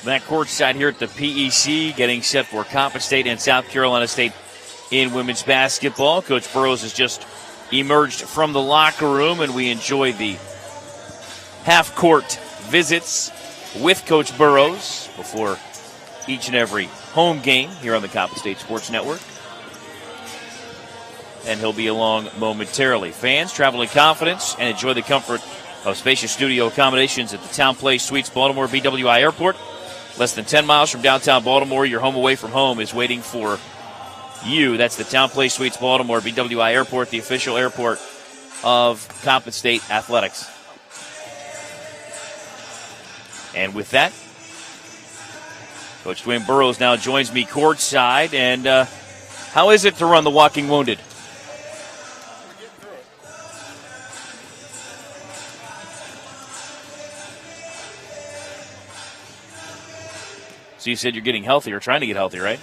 Back courtside here at the PEC, getting set for Coppin State and South Carolina State in women's basketball. Coach Burrows has just emerged from the locker room, and we enjoy the half-court visits with Coach Burrows before each and every home game here on the Coppin State Sports Network. And he'll be along momentarily. Fans, travel in confidence and enjoy the comfort of spacious studio accommodations at the Town Place Suites Baltimore BWI Airport. Less than 10 miles from downtown Baltimore, your home away from home is waiting for you. That's the Town Place Suites Baltimore BWI Airport, the official airport of Coppin State Athletics. And with that, Coach Dwayne Burrows now joins me courtside. And how is it to run the Walking Wounded? So you said you're getting healthier, trying to get healthy, right?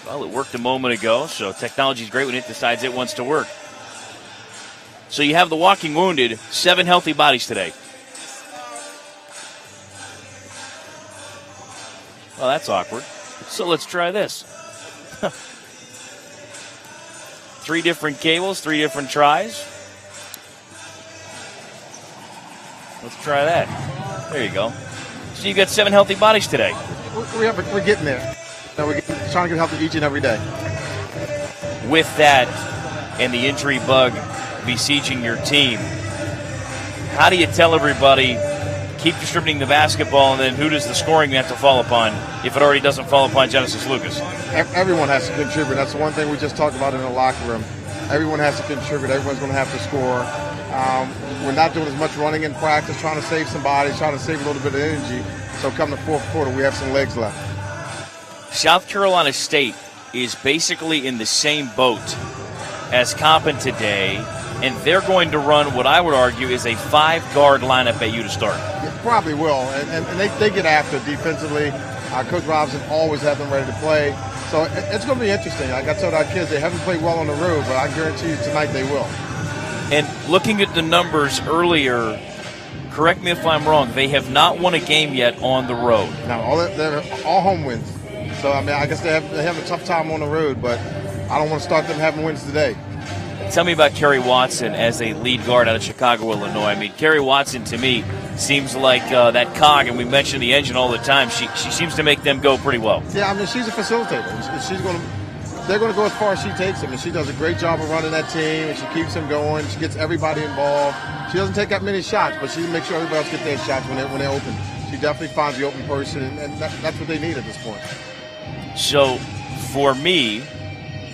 Well, it worked a moment ago, so technology is great when it decides it wants to work. So you have the Walking Wounded, 7 healthy bodies today. Well, that's awkward. So let's try this. 3 different cables, 3 different tries. Let's try that. There you go. So you got 7 healthy bodies today. We're getting there. No, we're trying to get healthy each and every day. With that and the injury bug besieging your team, how do you tell everybody, keep distributing the basketball, and then who does the scoring have to fall upon if it already doesn't fall upon Genesis Lucas? Everyone has to contribute. That's the one thing we just talked about in the locker room. Everyone has to contribute. Everyone's going to have to score. We're not doing as much running in practice, trying to save some bodies, trying to save a little bit of energy. So come the fourth quarter, we have some legs left. South Carolina State is basically in the same boat as Coppin today, and they're going to run what I would argue is a 5-guard lineup at you to start. Yeah, probably will, and they get after defensively. Coach Robinson always has them ready to play. So it's going to be interesting. Like I told our kids, they haven't played well on the road, but I guarantee you tonight they will. And looking at the numbers earlier, correct me if I'm wrong, they have not won a game yet on the road. No, they're all home wins. So, I mean, I guess they have a tough time on the road, but I don't want to start them having wins today. Tell me about Kerry Watson as a lead guard out of Chicago, Illinois. I mean, Kerry Watson, to me, seems like that cog, and we mention the engine all the time. She seems to make them go pretty well. Yeah, I mean, she's a facilitator. They're going to go as far as she takes them, and she does a great job of running that team, and she keeps them going. She gets everybody involved. She doesn't take that many shots, but she makes sure everybody else gets their shots when they're open. She definitely finds the open person, and that's what they need at this point. So, for me,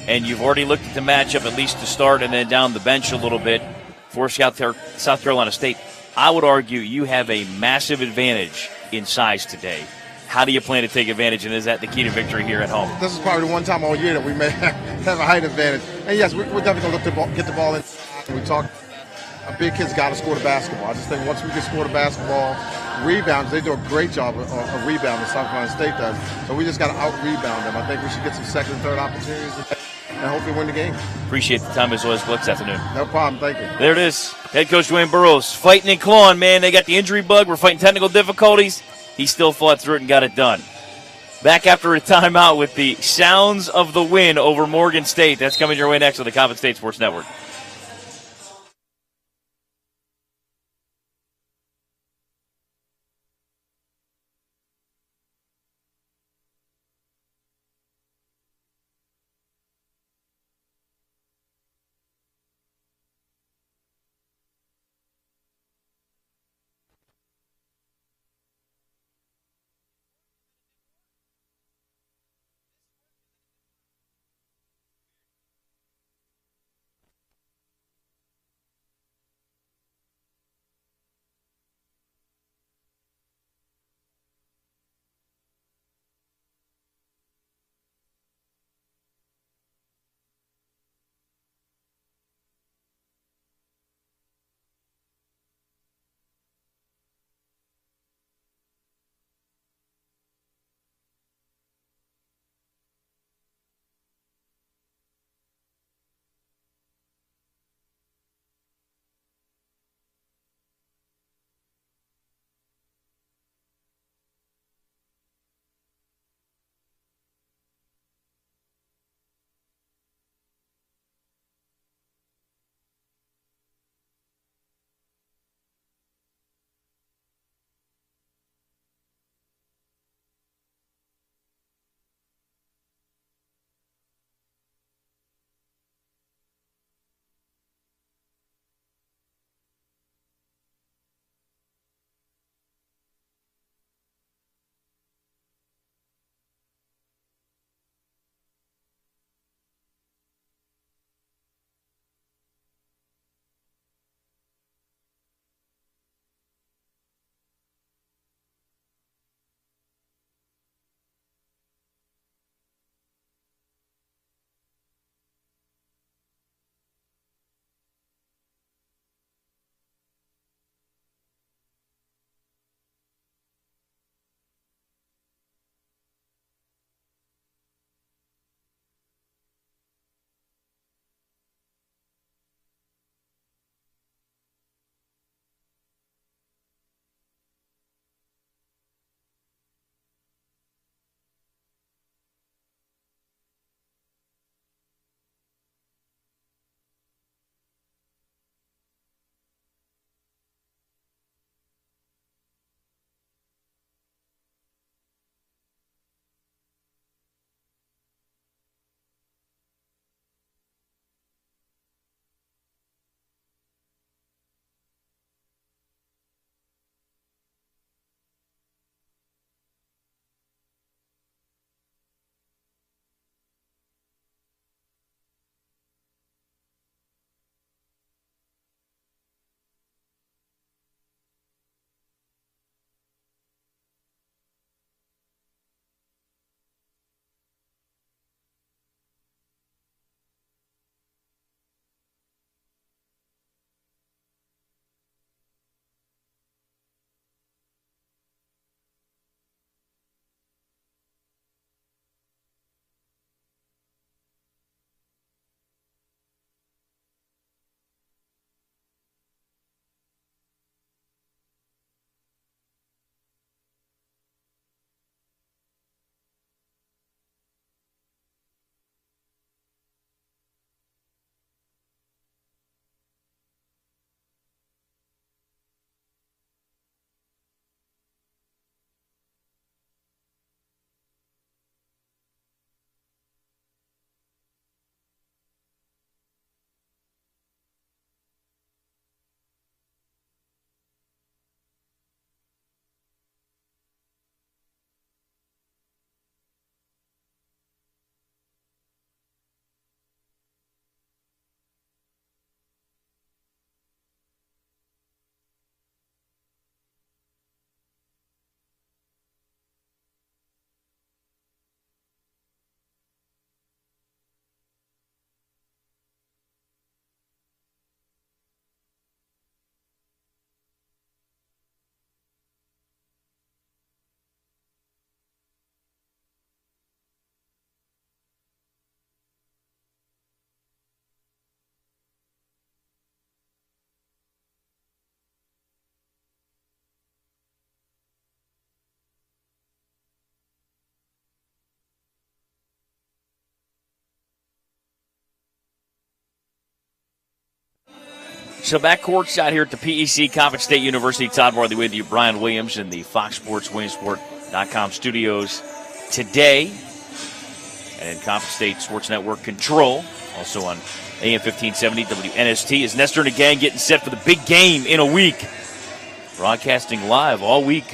and you've already looked at the matchup at least to start and then down the bench a little bit for South Carolina State, I would argue you have a massive advantage in size today. How do you plan to take advantage, and is that the key to victory here at home? This is probably the one time all year that we may have a height advantage. And, yes, we're definitely going to get the ball in. We talk, a big kid's got to score the basketball. I just think once we can score the basketball, rebounds, they do a great job of rebounding, South Carolina State does. So we just got to out-rebound them. I think we should get some second and third opportunities and hopefully win the game. Appreciate the time as always, this afternoon. No problem. Thank you. There it is. Head coach Dwayne Burrows fighting and clawing, man. They got the injury bug. We're fighting technical difficulties. He still fought through it and got it done. Back after a timeout with the sounds of the win over Morgan State. That's coming your way next on the Coppin State Sports Network. So back courtside here at the PEC Coppin State University. Todd Barley with you, Brian Williams in the Fox Sports Williamsport.com studios today. And in Coppin State Sports Network Control, also on AM 1570 WNST, is Nestor and the gang getting set for the big game in a week. Broadcasting live all week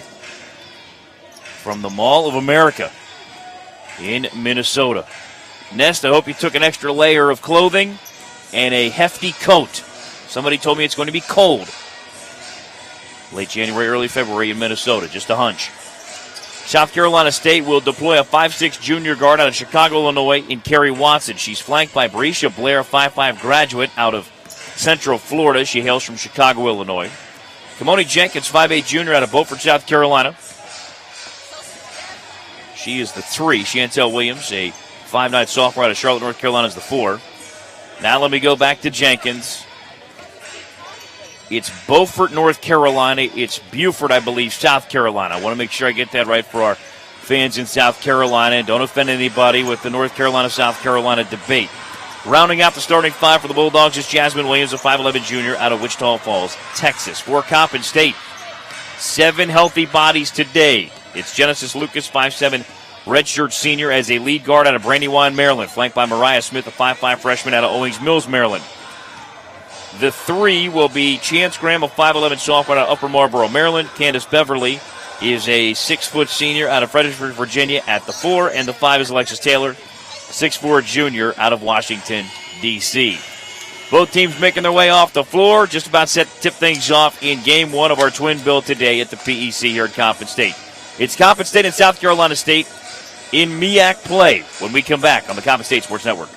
from the Mall of America in Minnesota. Nest, I hope you took an extra layer of clothing and a hefty coat. Somebody told me it's going to be cold. Late January, early February in Minnesota. Just a hunch. South Carolina State will deploy a 5'6 junior guard out of Chicago, Illinois in Kerry Watson. She's flanked by Brescia Blair, 5'5 graduate out of Central Florida. She hails from Chicago, Illinois. Kimoni Jenkins, 5'8 junior out of Beaufort, South Carolina. She is the 3. Chantel Williams, a 5'9 sophomore out of Charlotte, North Carolina, is the 4. Now let me go back to Jenkins. It's Beaufort, North Carolina. It's Beaufort, I believe, South Carolina. I want to make sure I get that right for our fans in South Carolina. And don't offend anybody with the North Carolina-South Carolina debate. Rounding out the starting 5 for the Bulldogs is Jasmine Williams, a 5'11 junior out of Wichita Falls, Texas. For Coppin State, 7 healthy bodies today. It's Genesis Lucas, 5'7", redshirt senior as a lead guard out of Brandywine, Maryland, flanked by Mariah Smith, a 5'5 freshman out of Owings Mills, Maryland. The 3 will be Chance Graham, a 5'11 sophomore out of Upper Marlboro, Maryland. Candace Beverly is a 6' senior out of Fredericksburg, Virginia at the 4. And the 5 is Alexis Taylor, 6'4 junior out of Washington, D.C. Both teams making their way off the floor. Just about set to tip things off in Game 1 of our twin bill today at the PEC here at Coppin State. It's Coppin State and South Carolina State in MEAC play when we come back on the Coppin State Sports Network.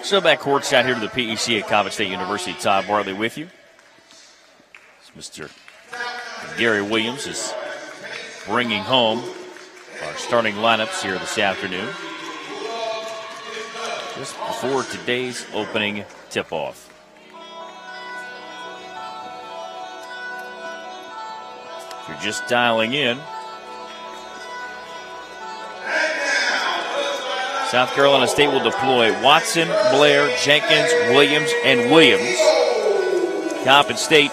So back courtside here to the PEC at Cobbett State University. Todd Bartley with you. Mr. Gary Williams is bringing home our starting lineups here this afternoon, just before today's opening tip-off. If you're just dialing in, South Carolina State will deploy Watson, Blair, Jenkins, Williams, and Williams. Coppin State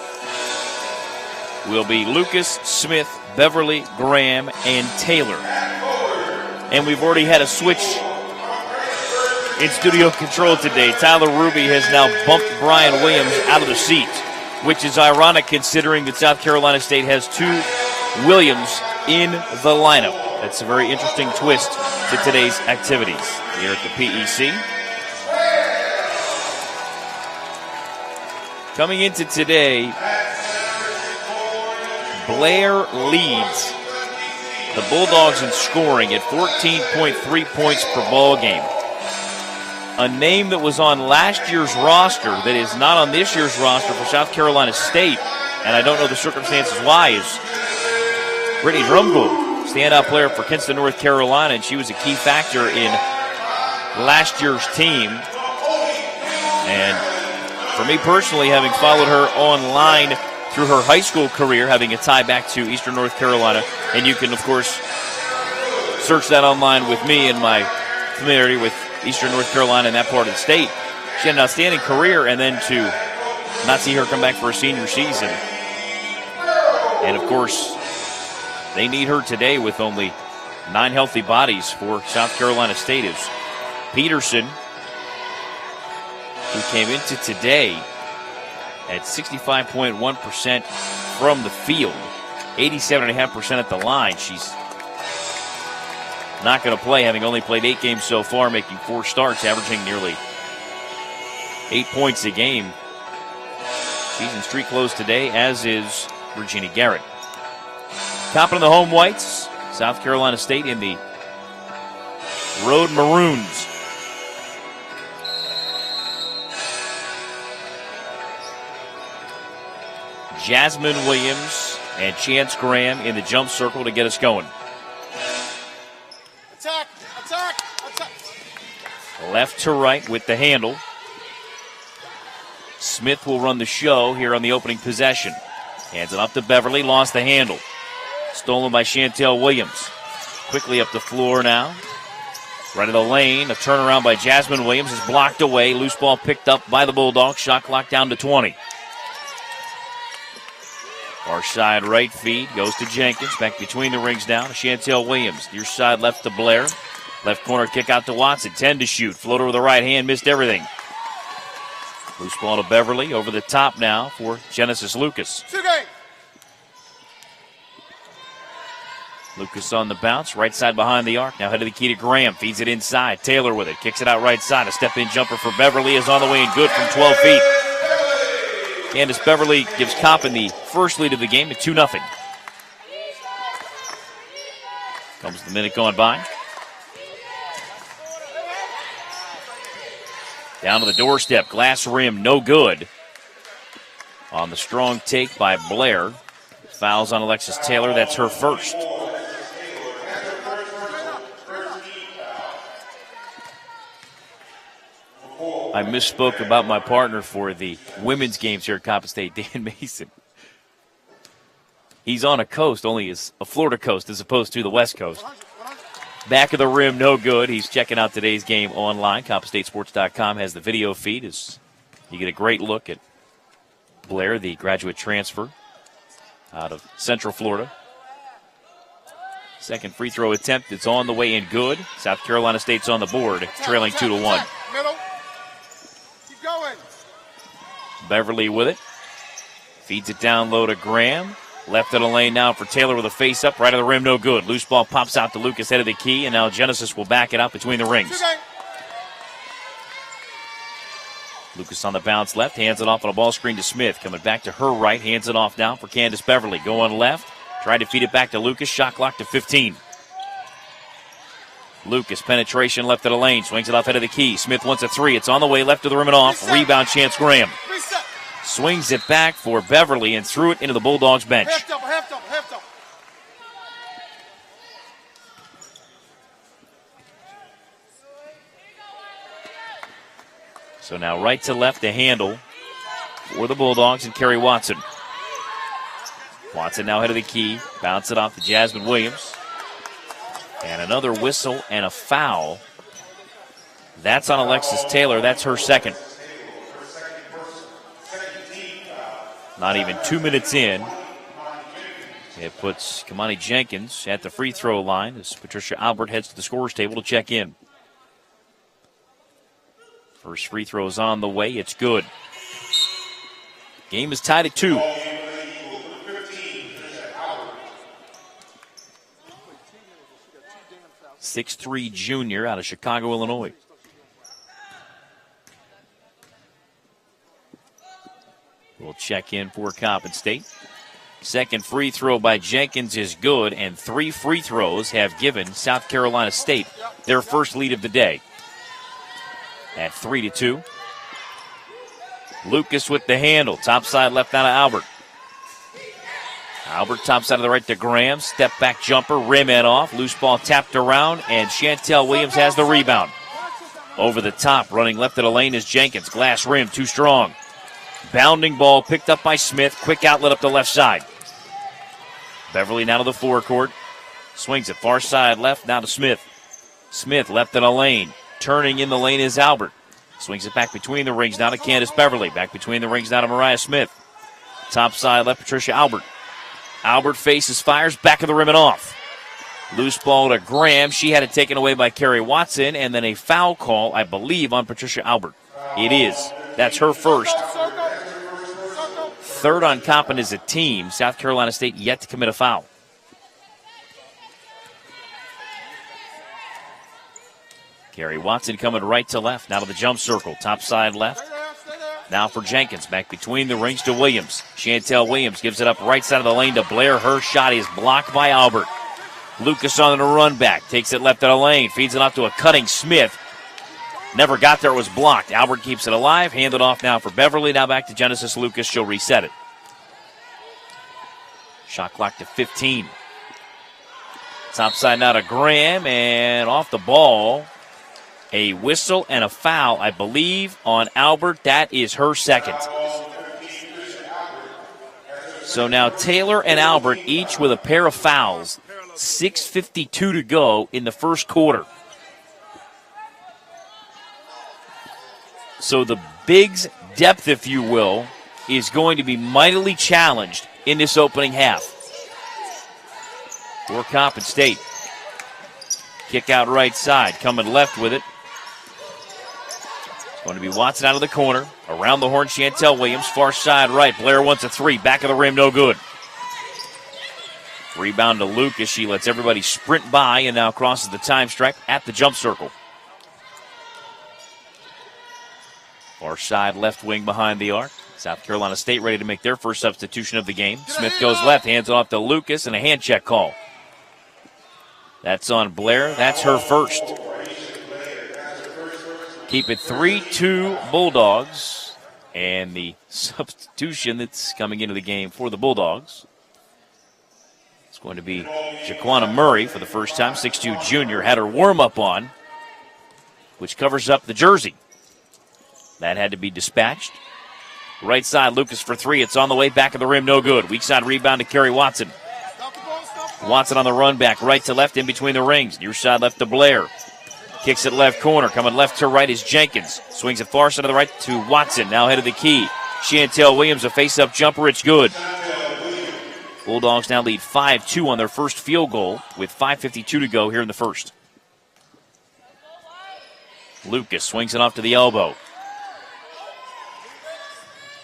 will be Lucas, Smith, Beverly, Graham, and Taylor. And we've already had a switch in studio control today. Tyler Ruby has now bumped Brian Williams out of the seat, which is ironic considering that South Carolina State has two Williams in the lineup. That's a very interesting twist to today's activities here at the PEC. Coming into today, Blair leads the Bulldogs in scoring at 14.3 points per ball game. A name that was on last year's roster that is not on this year's roster for South Carolina State, and I don't know the circumstances why, is Brittany Drumgold, standout player for Kinston, North Carolina, and she was a key factor in last year's team. And for me personally, having followed her online through her high school career, having a tie back to Eastern North Carolina, and you can, of course, search that online with me and my familiarity with Eastern North Carolina and that part of the state. She had an outstanding career, and then to not see her come back for a senior season. And, of course, they need her today with only 9 healthy bodies for South Carolina State. As Peterson, who came into today at 65.1% from the field, 87.5% at the line. She's not going to play, having only played 8 games so far, making 4 starts, averaging nearly 8 points a game. Season streak closed today, as is Regina Garrett. Topping the home whites, South Carolina State in the Road Maroons. Jasmine Williams and Chance Graham in the jump circle to get us going. Attack! Attack! Attack! Left to right with the handle. Smith will run the show here on the opening possession. Hands it up to Beverly, lost the handle. Stolen by Chantel Williams. Quickly up the floor now. Right of the lane, a turnaround by Jasmine Williams is blocked away. Loose ball picked up by the Bulldogs. Shot clock down to 20. Far side right feed goes to Jenkins. Back between the rings now to Chantel Williams. Near side left to Blair. Left corner kick out to Watson. 10 to shoot. Floater with the right hand. Missed everything. Loose ball to Beverly. Over the top now for Genesis Lucas. Lucas on the bounce. Right side behind the arc. Now head to the key to Graham. Feeds it inside. Taylor with it. Kicks it out right side. A step-in jumper for Beverly is on the way and good from 12 feet. Candace Beverly gives Coppin the first lead of the game at 2-0. Comes the minute going by. Down to the doorstep. Glass rim, no good. On the strong take by Blair. Fouls on Alexis Taylor. That's her first. I misspoke about my partner for the women's games here at Coppin State, Dan Mason. He's on a coast, only is a Florida coast as opposed to the West Coast. Back of the rim, no good. He's checking out today's game online. CoppinStateSports.com has the video feed. As you get a great look at Blair, the graduate transfer out of Central Florida. Second free throw attempt. It's on the way and good. South Carolina State's on the board, trailing 2-1. Middle. Keep going. Beverly with it. Feeds it down low to Graham. Left of the lane now for Taylor with a face-up. Right of the rim, no good. Loose ball pops out to Lucas, head of the key, and now Genesis will back it up between the rings. Lucas on the bounce left, hands it off on a ball screen to Smith. Coming back to her right, hands it off now for Candace Beverly. Going left, tried to feed it back to Lucas. Shot clock to 15. Lucas, penetration left of the lane, swings it off head of the key. Smith wants a three. It's on the way, left of the rim and off. Rebound, Chance Graham. Swings it back for Beverly and threw it into the Bulldogs bench. Half double. So now right to left to handle for the Bulldogs and Kerry Watson. Watson now head of the key. Bounce it off to Jasmine Williams. And another whistle and a foul. That's on Alexis Taylor. That's her second. Not even 2 minutes in. It puts Kamani Jenkins at the free throw line as Patricia Albert heads to the scorer's table to check in. First free throw is on the way. It's good. Game is tied at 2. .63 junior out of Chicago, Illinois. We'll check in for Coppin State. Second free throw by Jenkins is good, and 3 free throws have given South Carolina State their first lead of the day. At 3-2. Lucas with the handle. Top side left out of Albert. Albert top side of the right to Graham. Step back jumper. Rim and off. Loose ball tapped around, and Chantel Williams has the rebound. Over the top, running left of the lane is Jenkins. Glass rim, too strong. Bounding ball picked up by Smith. Quick outlet up the left side. Beverly now to the forecourt. Swings it far side left, now to Smith. Smith left in a lane. Turning in the lane is Albert. Swings it back between the rings, now to Candace Beverly. Back between the rings, now to Mariah Smith. Top side left, Patricia Albert. Albert faces, fires, back of the rim and off. Loose ball to Graham. She had it taken away by Kerry Watson, and then a foul call, I believe, on Patricia Albert. It is. That's her first. Third on Coppin as a team. South Carolina State yet to commit a foul. Kerry Watson coming right to left. Now to the jump circle. Top side left. Now for Jenkins. Back between the rings to Williams. Chantel Williams gives it up right side of the lane to Blair. Her shot is blocked by Albert. Lucas on the run back. Takes it left of the lane. Feeds it off to a cutting Smith. Never got there. It was blocked. Albert keeps it alive. Handed off now for Beverly. Now back to Genesis Lucas. She'll reset it. Shot clock to 15. Top side now to Graham. And off the ball. A whistle and a foul, I believe, on Albert. That is her second. So now Taylor and Albert each with a pair of fouls. 6:52 to go in the first quarter. So the Bigs' depth, if you will, is going to be mightily challenged in this opening half. For Coppin State. Kick out right side, coming left with it. Going to be Watson out of the corner. Around the horn, Chantel Williams. Far side right. Blair wants a three. Back of the rim, no good. Rebound to Lucas. She lets everybody sprint by and now crosses the time stripe at the jump circle. Far side left wing behind the arc. South Carolina State ready to make their first substitution of the game. Smith goes left, hands it off to Lucas, and a hand check call. That's on Blair. That's her first. Keep it 3-2 Bulldogs. And the substitution that's coming into the game for the Bulldogs, it's going to be Jaquana Murray for the first time. 6'2 junior. Had her warm-up on, which covers up the jersey. That had to be dispatched. Right side, Lucas for three. It's on the way. Back of the rim, no good. Weak side rebound to Kerry Watson. Watson on the run back, right to left in between the rings. Near side left to Blair. Kicks it left corner. Coming left to right is Jenkins. Swings it far side to the right to Watson. Now head of the key. Chantel Williams, a face-up jumper. It's good. Bulldogs now lead 5-2 on their first field goal with 5:52 to go here in the first. Lucas swings it off to the elbow.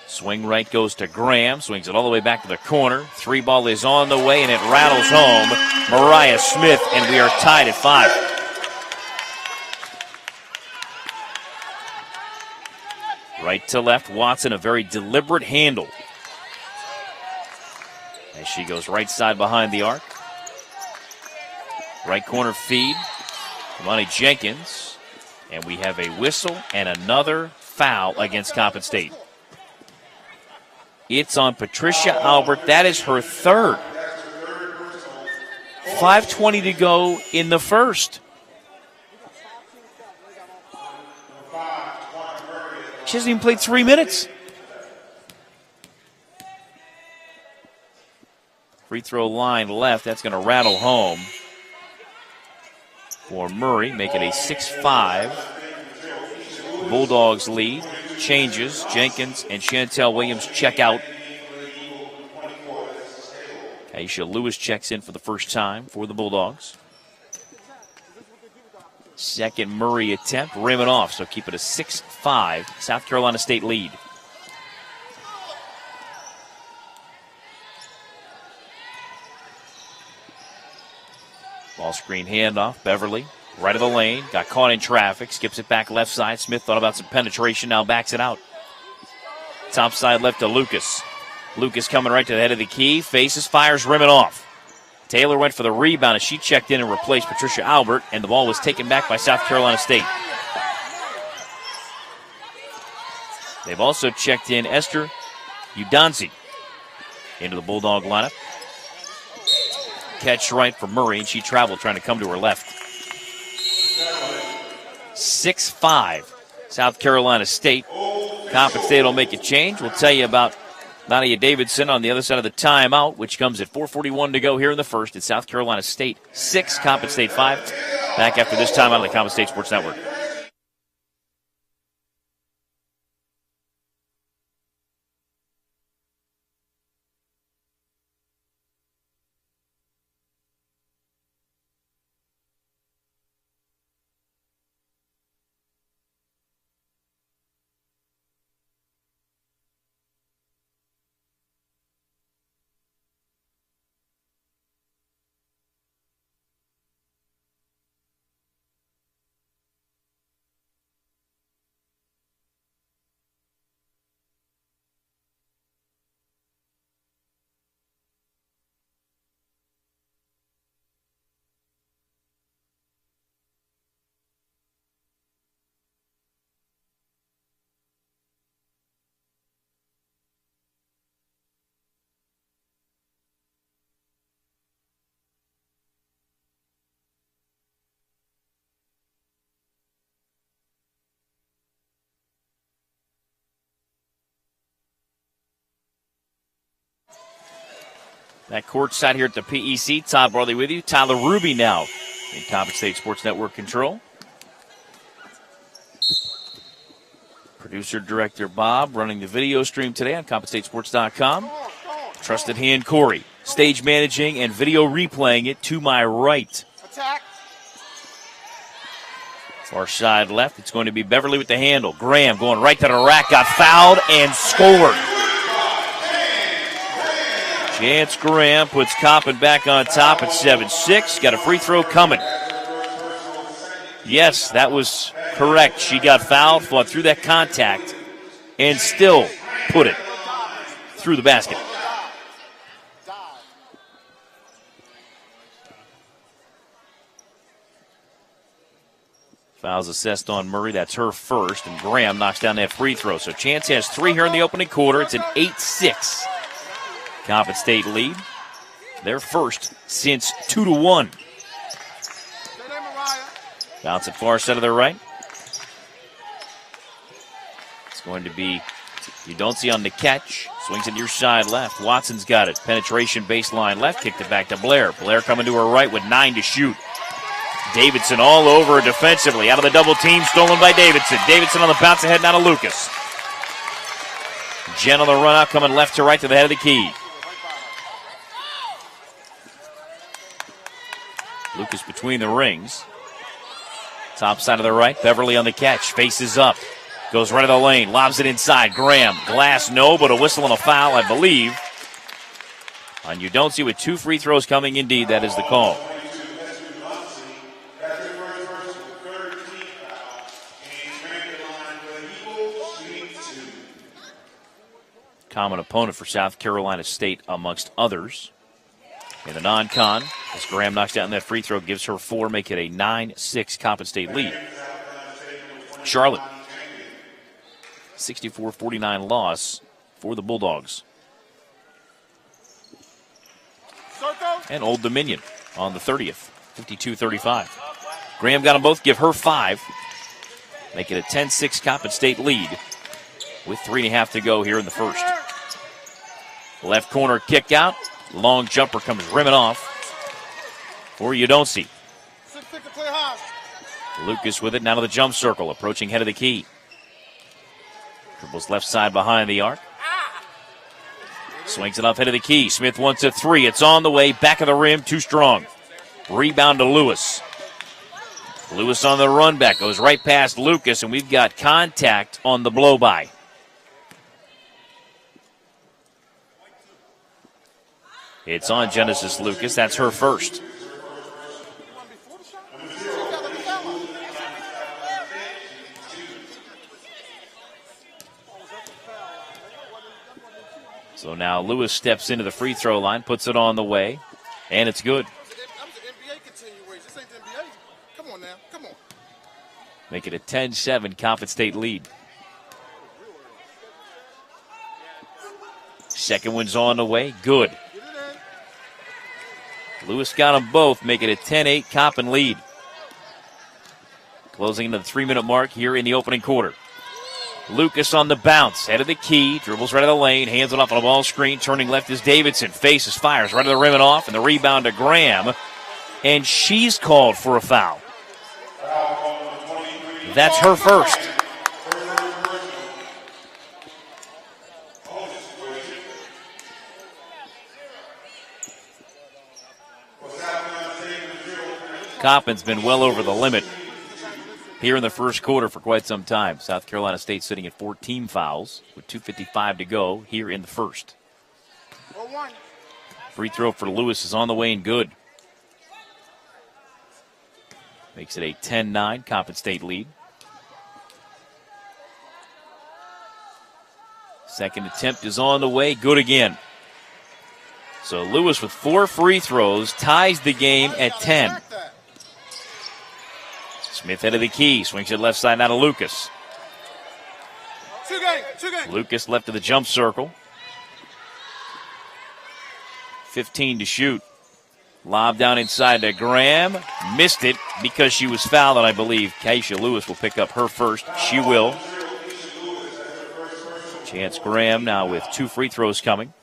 Swing right goes to Graham. Swings it all the way back to the corner. Three ball is on the way, and it rattles home. Mariah Smith, and we are tied at 5. Right to left, Watson, a very deliberate handle. As she goes right side behind the arc. Right corner feed. Money Jenkins. And we have a whistle and another foul against Coppin State. It's on Patricia Albert. That is her third. 5:20 to go in the first. She hasn't even played 3 minutes. Free throw line left. That's going to rattle home for Murray, make it a 6-5. Bulldogs lead. Changes. Jenkins and Chantel Williams check out. Aisha Lewis checks in for the first time for the Bulldogs. Second Murray attempt, rim it off, so keep it a 6-5 South Carolina State lead. Ball screen handoff, Beverly, right of the lane, got caught in traffic, skips it back left side. Smith thought about some penetration, now backs it out. Top side left to Lucas. Lucas coming right to the head of the key, faces, fires, rim it off. Taylor went for the rebound as she checked in and replaced Patricia Albert, and the ball was taken back by South Carolina State. They've also checked in Esther Udanzi into the Bulldog lineup. Catch right for Murray, and she traveled trying to come to her left. 6-5 South Carolina State. Coppin State will make a change. We'll tell you about Nadia Davidson on the other side of the timeout, which comes at 4:41 to go here in the first. It's South Carolina State 6, Coppin State 5. Back after this timeout on the Coppin State Sports Network. That court side here at the PEC. Todd Barley with you. Tyler Ruby now in Coppin State Sports Network control. Producer Director Bob running the video stream today on CoppinStateSports.com. Trusted hand Corey. Stage managing and video replaying it to my right. Attack. Far side left. It's going to be Beverly with the handle. Graham going right to the rack. Got fouled and scored. Chance Graham puts Coppin back on top at 7-6. Got a free throw coming. Yes, that was correct. She got fouled, fought through that contact, and still put it through the basket. Fouls assessed on Murray. That's her first, and Graham knocks down that free throw. So Chance has 3 here in the opening quarter. It's an 8-6 Coppin State lead. Their first since 2-1. Bounce it far side of the right. It's going to be Udonsi on the catch. Swings it near side left. Watson's got it. Penetration baseline left. Kicked it back to Blair. Blair coming to her right with 9 to shoot. Davidson all over defensively. Out of the double team. Stolen by Davidson. Davidson on the bounce ahead now to Lucas. Jen on the run out coming left to right to the head of the key. Lucas between the rings. Top side of the right. Beverly on the catch. Faces up. Goes right of the lane. Lobs it inside. Graham. Glass no, but a whistle and a foul, I believe. On Udonsi with 2 free throws coming indeed. That is the call. Common opponent for South Carolina State amongst others. In the non-con, As Graham knocks down that free throw, gives her 4, make it a 9-6 Coppin State lead. Charlotte, 64-49 loss for the Bulldogs. And Old Dominion on the 30th, 52-35. Graham got them both, give her 5. Make it a 10-6 Coppin State lead with 3.5 to go here in the first. Left corner kick out. Long jumper comes rimming off for Udonsi. Lucas with it, now to the jump circle, approaching head of the key. Dribbles left side behind the arc. Swings it off head of the key. Smith wants a 3. It's on the way, back of the rim, too strong. Rebound to Lewis. Lewis on the run back, goes right past Lucas, and we've got contact on the blow-by. It's on Genesis Lucas. That's her first. So now Lewis steps into the free throw line, puts it on the way, and it's good. Make it a 10-7 Coppin State lead. Second one's on the way, good. Lewis got them both, make it a 10-8 Coppin lead. Closing into the 3-minute mark here in the opening quarter. Lucas on the bounce, head of the key, dribbles right of the lane, hands it off on a ball screen, turning left is Davidson, faces, fires right to the rim and off, and the rebound to Graham, and she's called for a foul. That's her first. Coppin's been well over the limit here in the first quarter for quite some time. South Carolina State sitting at 14 fouls with 2:55 to go here in the first. Free throw for Lewis is on the way and good. Makes it a 10-9 Coppin State lead. Second attempt is on the way, good again. So Lewis with 4 free throws ties the game at 10. Smith head of the key, swings it left side now to Lucas. Two game. Lucas left to the jump circle. 15 to shoot. Lob down inside to Graham. Missed it because she was fouled, and I believe Keisha Lewis will pick up her first. She will. Chance Graham now with 2 free throws coming.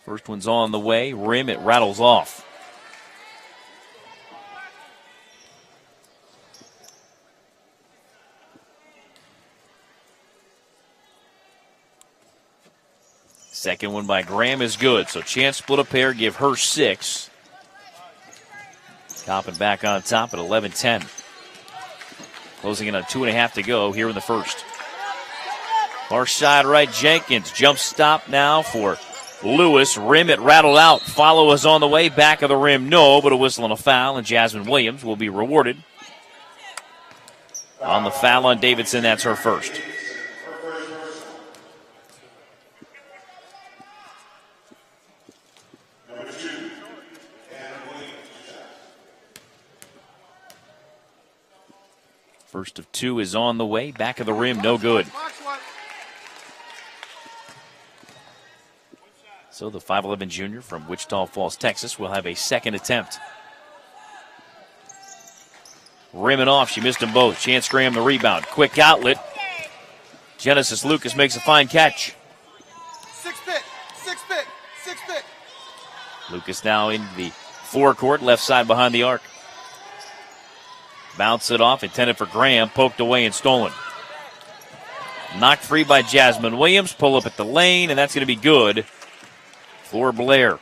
First one's on the way. Rim, it rattles off. Second one by Graham is good. So Chance split a pair, give her 6. Coppin back on top at 11-10. Closing in on 2.5 to go here in the first. Far side right, Jenkins. Jump stop now for Lewis. Rim, it rattled out. Follow is on the way. Back of the rim, no, but a whistle and a foul, and Jasmine Williams will be rewarded. On the foul on Davidson, that's her first. First of 2 is on the way. Back of the rim, no good. So the 5'11 junior from Wichita Falls, Texas, will have a second attempt. Rimming off, she missed them both. Chance Graham the rebound. Quick outlet. Genesis Lucas makes a fine catch. Six pick. Lucas now in the forecourt, left side behind the arc. Bounce it off, intended for Graham, poked away and stolen. Knocked free by Jasmine Williams, pull up at the lane, and that's going to be good for Blair.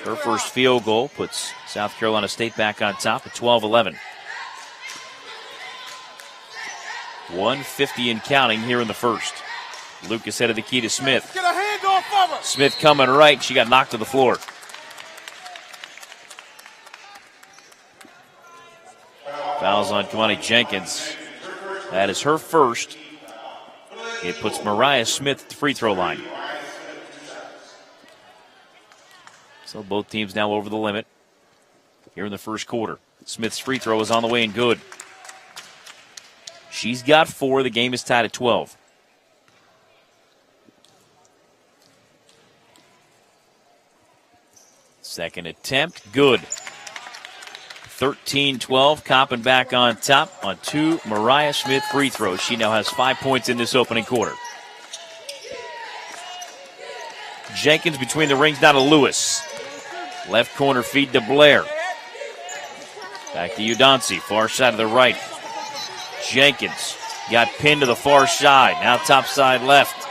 Her first field goal puts South Carolina State back on top at 12-11. 150 and counting here in the first. Lucas head of the key to Smith. Get a hand off of her. Smith coming right. She got knocked to the floor. Fouls on Kamani Jenkins. That is her first. It puts Mariah Smith at the free throw line. So both teams now over the limit here in the first quarter. Smith's free throw is on the way and good. She's got 4. The game is tied at 12. Second attempt, good. 13-12, Coppin back on top on 2 Mariah Smith free throws. She now has 5 points in this opening quarter. Jenkins between the rings, now to Lewis. Left corner feed to Blair. Back to Udansi, far side of the right. Jenkins got pinned to the far side, now top side left.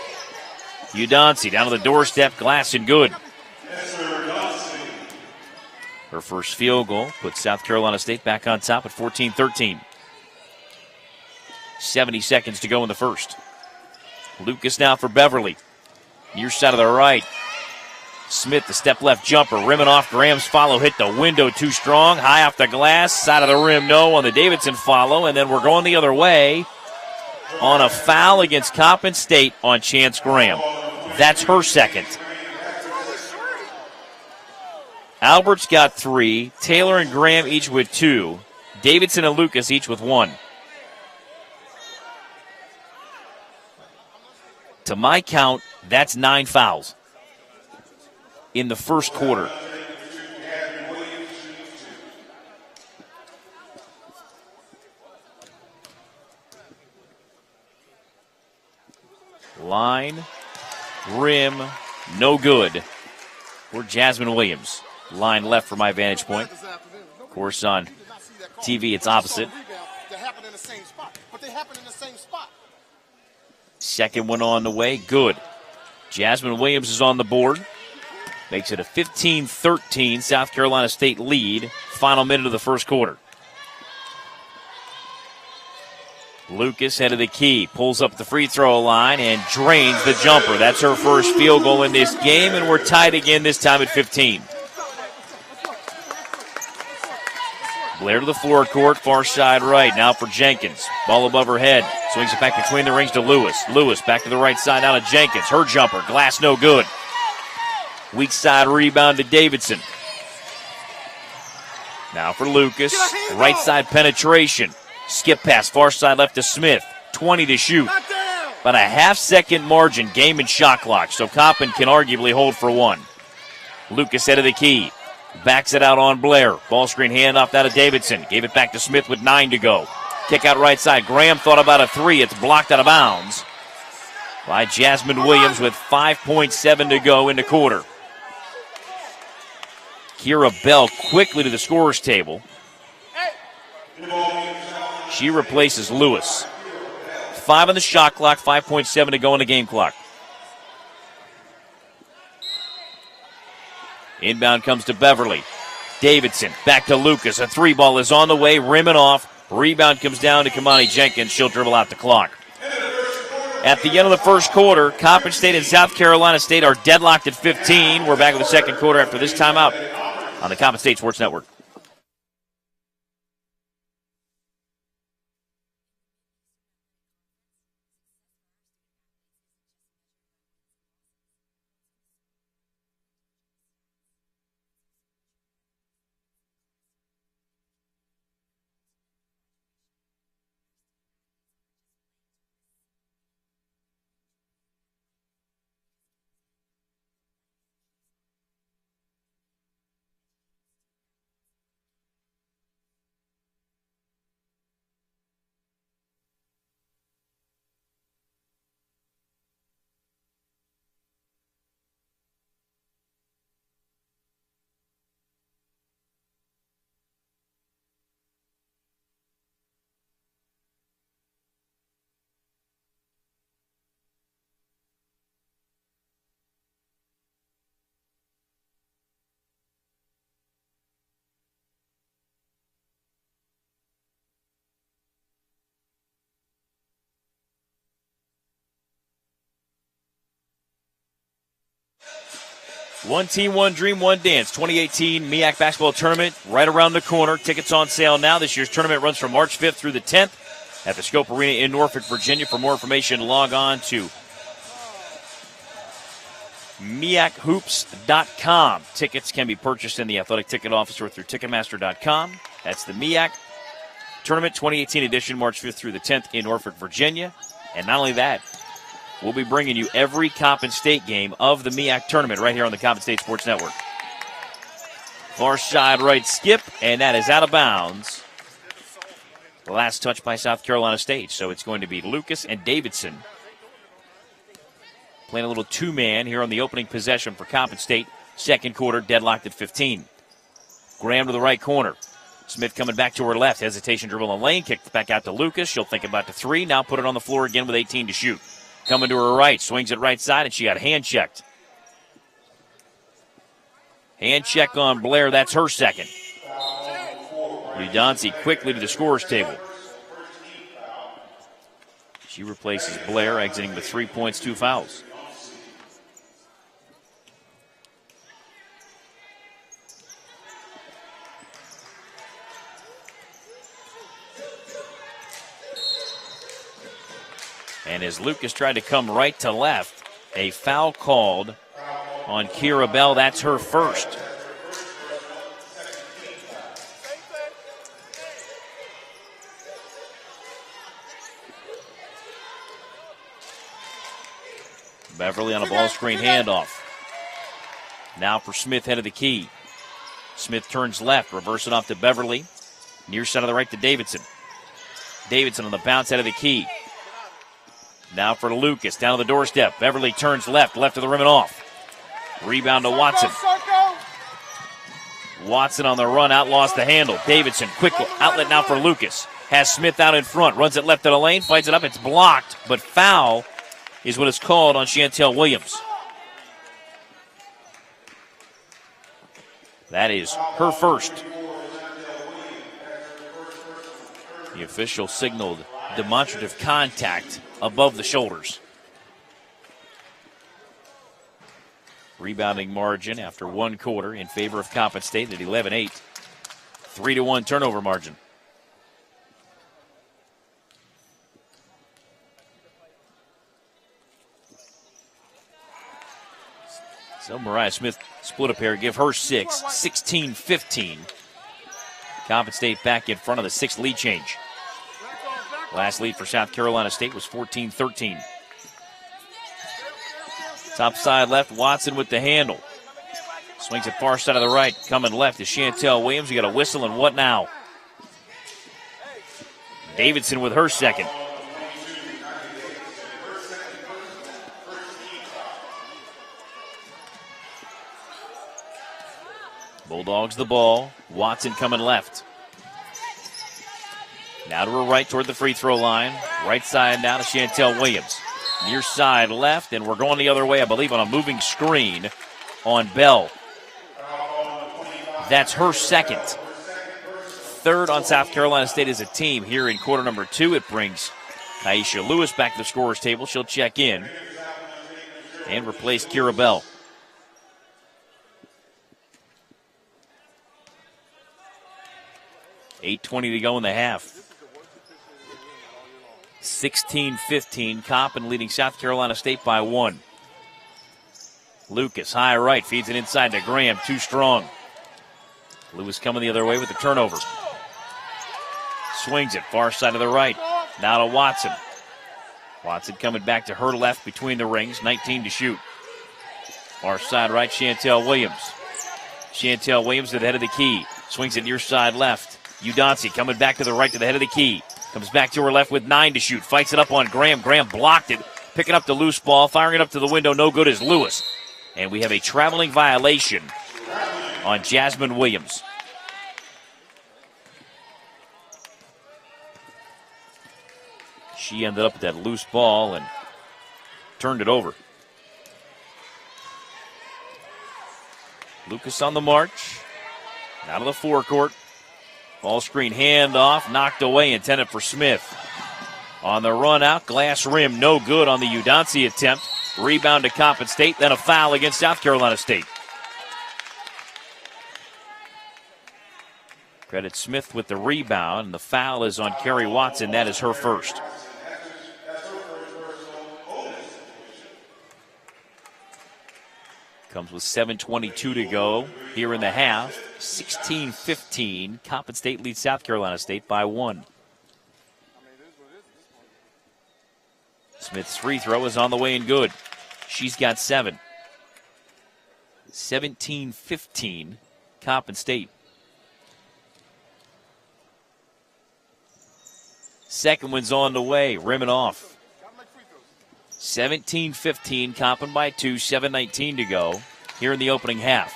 Udansi down to the doorstep, glass and good. Her first field goal puts South Carolina State back on top at 14-13. 70 seconds to go in the first. Lucas now for Beverly. Near side of the right. Smith, the step left jumper, rimming off. Graham's follow hit the window too strong. High off the glass, side of the rim, no on the Davidson follow. And then we're going the other way on a foul against Coppin State on Chance Graham. That's her second. Albert's got 3. Taylor and Graham each with 2. Davidson and Lucas each with 1. To my count, that's 9 fouls in the first quarter. Line, rim, no good for Jasmine Williams. Line left for my vantage point. Of course, on TV, it's opposite. Second one on the way, good. Jasmine Williams is on the board. Makes it a 15-13 South Carolina State lead. Final minute of the first quarter. Lucas head of the key, pulls up the free throw line and drains the jumper. That's her first field goal in this game, and we're tied again, this time at 15. Blair to the floor court, far side right. Now for Jenkins. Ball above her head. Swings it back between the rings to Lewis. Lewis back to the right side, now to Jenkins. Her jumper, glass no good. Weak side rebound to Davidson. Now for Lucas. Right side penetration. Skip pass, far side left to Smith. 20 to shoot. About a half-second margin, game and shot clock, so Coppin can arguably hold for 1. Lucas head of the key. Backs it out on Blair. Ball screen handoff now to Davidson. Gave it back to Smith with 9 to go. Kick out right side. Graham thought about a 3. It's blocked out of bounds by Jasmine Williams with 5.7 to go in the quarter. Kira Bell quickly to the scorer's table. She replaces Lewis. 5 on the shot clock, 5.7 to go in the game clock. Inbound comes to Beverly. Davidson back to Lucas. A 3 ball is on the way, rimming off. Rebound comes down to Kamani Jenkins. She'll dribble out the clock. At the end of the first quarter, Coppin State and South Carolina State are deadlocked at 15. We're back with the second quarter after this timeout on the Coppin State Sports Network. One team, one dream, one dance. 2018 MEAC Basketball Tournament right around the corner. Tickets on sale now. This year's tournament runs from March 5th through the 10th. at the Scope Arena in Norfolk, Virginia. For more information, log on to MEACHoops.com. Tickets can be purchased in the athletic ticket office or through Ticketmaster.com. That's the MEAC Tournament 2018 edition, March 5th through the 10th in Norfolk, Virginia. And not only that, we'll be bringing you every Coppin State game of the MEAC tournament right here on the Coppin State Sports Network. Far side right skip, and that is out of bounds. The last touch by South Carolina State. So it's going to be Lucas and Davidson playing a little two-man here on the opening possession for Coppin State. Second quarter, deadlocked at 15. Graham to the right corner. Smith coming back to her left. Hesitation dribble on lane. Kicked back out to Lucas. She'll think about the three. Now put it on the floor again with 18 to shoot. Coming to her right. Swings it right side, and she got hand checked. Hand check on Blair. That's her second. Udonsi quickly to the scorer's table. She replaces Blair, exiting with 3 points, 2 fouls. And as Lucas tried to come right to left, a foul called on Kira Bell. That's her first. Beverly on a ball screen handoff. Now for Smith, head of the key. Smith turns left, reverse it off to Beverly. Near side of the right to Davidson. Davidson on the bounce, head of the key. Now for Lucas, down to the doorstep. Beverly turns left, left of the rim and off. Rebound to Watson. Watson on the run out, lost the handle. Davidson, quick outlet now for Lucas. Has Smith out in front, runs it left of the lane, fights it up, it's blocked, but foul is what is called on Chantel Williams. That is her first. The official signaled demonstrative contact above the shoulders. Rebounding margin after one quarter in favor of Coppin State at 11-8. 3-1 turnover margin. So Mariah Smith split a pair, give her 6, 16-15. Coppin State back in front of the sixth lead change. Last lead for South Carolina State was 14-13. Top side left, Watson with the handle. Swings it far side of the right. Coming left is Chantel Williams. You got a whistle, and what now? Davidson with her second. Bulldogs the ball. Watson coming left. Now to her right toward the free throw line. Right side now to Chantel Williams. Near side left, and we're going the other way, I believe, on a moving screen on Bell. That's her second. Third on South Carolina State as a team here in quarter number 2. It brings Kaisha Lewis back to the scorer's table. She'll check in and replace Kira Bell. .8:20 to go in the half. 16-15, Coppin leading South Carolina State by 1. Lucas, high right, feeds it inside to Graham, too strong. Lewis coming the other way with the turnover. Swings it, far side of the right. Now to Watson. Watson coming back to her left between the rings, 19 to shoot. Far side right, Chantel Williams. Chantel Williams to the head of the key. Swings it near side left. Udonsi coming back to the right to the head of the key. Comes back to her left with 9 to shoot. Fights it up on Graham. Graham blocked it. Picking up the loose ball. Firing it up to the window. No good is Lewis. And we have a traveling violation on Jasmine Williams. She ended up with that loose ball and turned it over. Lucas on the march. Out of the forecourt. Ball screen handoff, knocked away, intended for Smith. On the run out, glass rim, no good on the Udonsi attempt. Rebound to Coppin State, then a foul against South Carolina State. Credit Smith with the rebound, and the foul is on Kerry Watson. That is her first. Comes with 7:22 to go here in the half. 16-15. Coppin State leads South Carolina State by 1. Smith's free throw is on the way and good. She's got 7. 17-15. Coppin State. Second one's on the way. Rimming off. 17-15, Coppin by 2, 7:19 to go here in the opening half.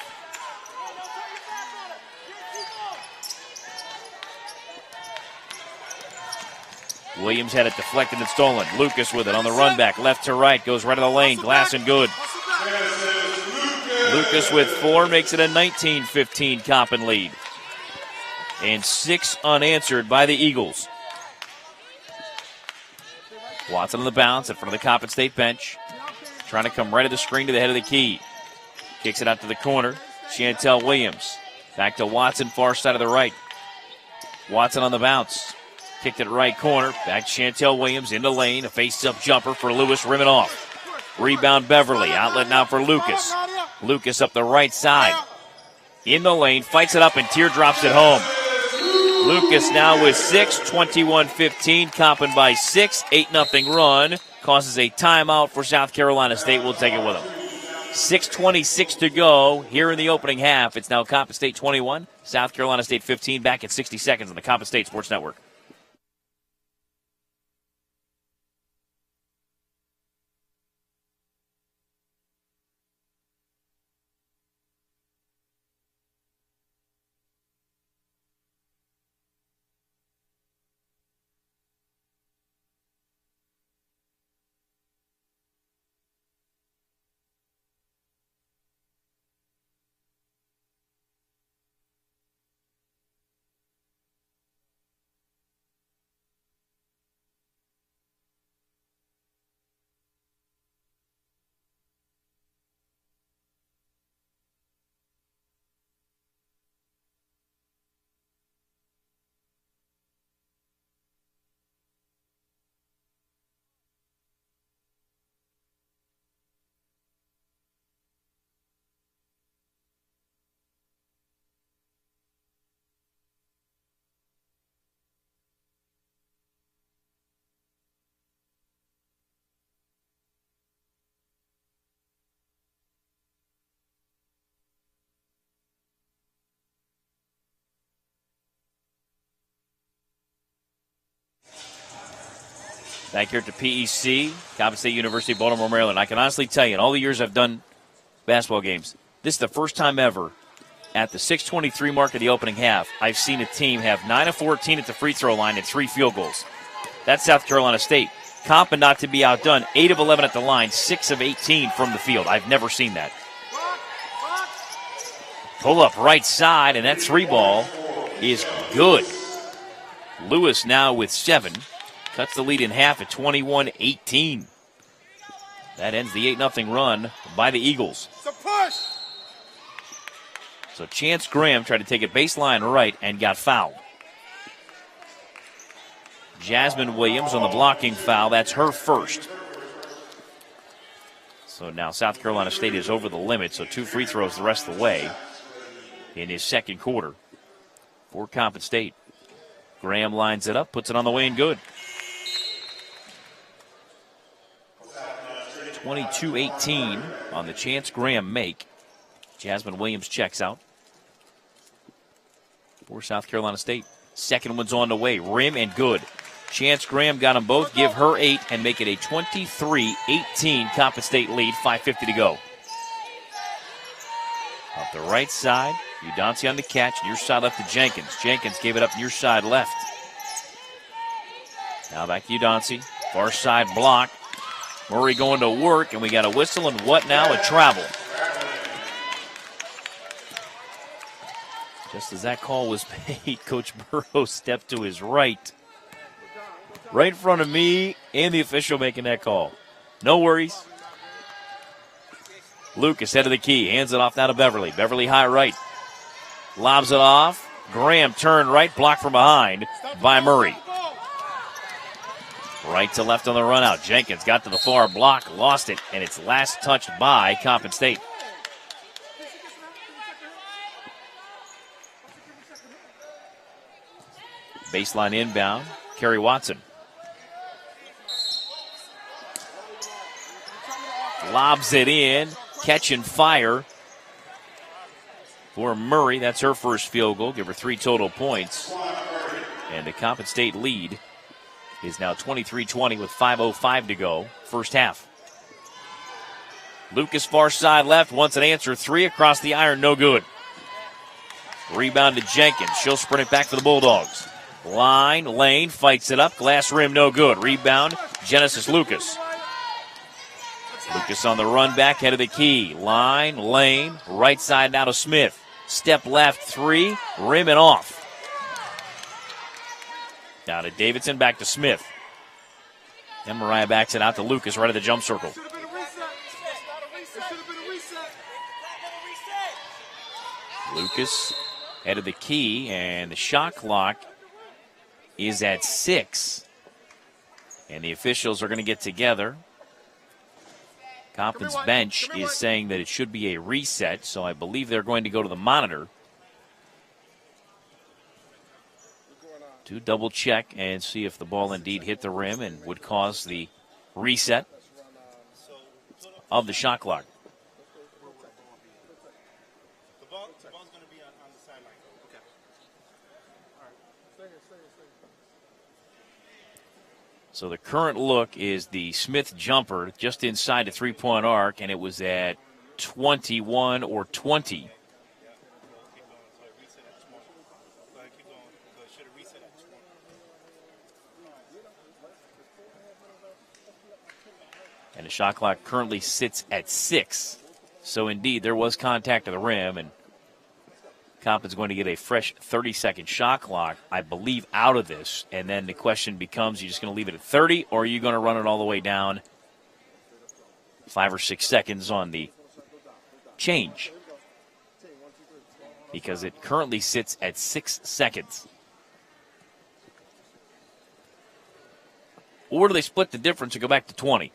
Williams had it deflected and stolen. Lucas with it on the run back, left to right, goes right of the lane, glass and good. Lucas with 4 makes it a 19-15 Coppin lead. And 6 unanswered by the Eagles. Watson on the bounce in front of the Coppin State bench. Trying to come right at the screen to the head of the key. Kicks it out to the corner. Chantel Williams. Back to Watson, far side of the right. Watson on the bounce. Kicked it right corner. Back to Chantel Williams in the lane. A face-up jumper for Lewis, rimming off. Rebound Beverly. Outlet now for Lucas. Lucas up the right side. In the lane. Fights it up and teardrops it home. Lucas now with 6, 21-15. Coppin by 6, 8-0 run. Causes a timeout for South Carolina State. We'll take it with them. 6:26 to go here in the opening half. It's now Coppin State 21, South Carolina State 15. Back at 60 seconds on the Coppin State Sports Network. Back here at the PEC, Coppin State University, Baltimore, Maryland. I can honestly tell you, in all the years I've done basketball games, this is the first time ever at the 6:23 mark of the opening half I've seen a team have 9 of 14 at the free throw line and 3 field goals. That's South Carolina State. Coppin not to be outdone, 8 of 11 at the line, 6 of 18 from the field. I've never seen that. Pull up right side, and that 3 ball is good. Lewis now with 7. Cuts the lead in half at 21-18. That ends the 8-0 run by the Eagles. So Chance Graham tried to take it baseline right and got fouled. Jasmine Williams on the blocking foul. That's her first. So now South Carolina State is over the limit, so 2 free throws the rest of the way in his second quarter for Coppin State. Graham lines it up, puts it on the way and good. 22-18 on the Chance Graham make. Jasmine Williams checks out for South Carolina State. Second one's on the way. Rim and good. Chance Graham got them both. Give her 8 and make it a 23-18 Coppin State lead. 5:50 to go. Off the right side, Udansi on the catch. Near side left to Jenkins. Jenkins gave it up near side left. Now back to Udansi. Far side block. Murray going to work, and we got a whistle, and what now? A travel. Just as that call was made, Coach Burrows stepped to his right. Right in front of me and the official making that call. No worries. Lucas head of the key, hands it off now to Beverly. Beverly high right. Lobs it off. Graham turned right, blocked from behind by Murray. Right to left on the run out. Jenkins got to the far block, lost it, and it's last touched by Coppin State. Baseline inbound, Kerry Watson. Lobs it in, catch and fire for Murray. That's her first field goal, give her 3 total points. And the Coppin State lead is now 23-20 with 5:05 to go, first half. Lucas far side left, wants an answer, 3 across the iron, no good. Rebound to Jenkins, she'll sprint it back for the Bulldogs. Lane, fights it up, glass rim, no good. Rebound, Genesis Lucas. Lucas on the run back, head of the key. Lane, right side now to Smith. Step left, 3, rim and off. Down to Davidson, back to Smith. Then Mariah backs it out to Lucas right at the jump circle. Lucas head of the key, and the shot clock is at 6. And the officials are going to get together. Coppin's bench is saying that it should be a reset, so I believe they're going to go to the monitor to double check and see if the ball indeed hit the rim and would cause the reset of the shot clock. The ball's going to be on the sideline. Okay. All right. Stay here. So the current look is the Smith jumper just inside the three-point arc, and it was at 21 or 20. And the shot clock currently sits at 6. So indeed, there was contact to the rim, and Coppin's going to get a fresh 30-second shot clock, I believe, out of this. And then the question becomes, you just going to leave it at 30, or are you going to run it all the way down 5 or 6 seconds on the change? Because it currently sits at 6 seconds. Or do they split the difference and go back to 20?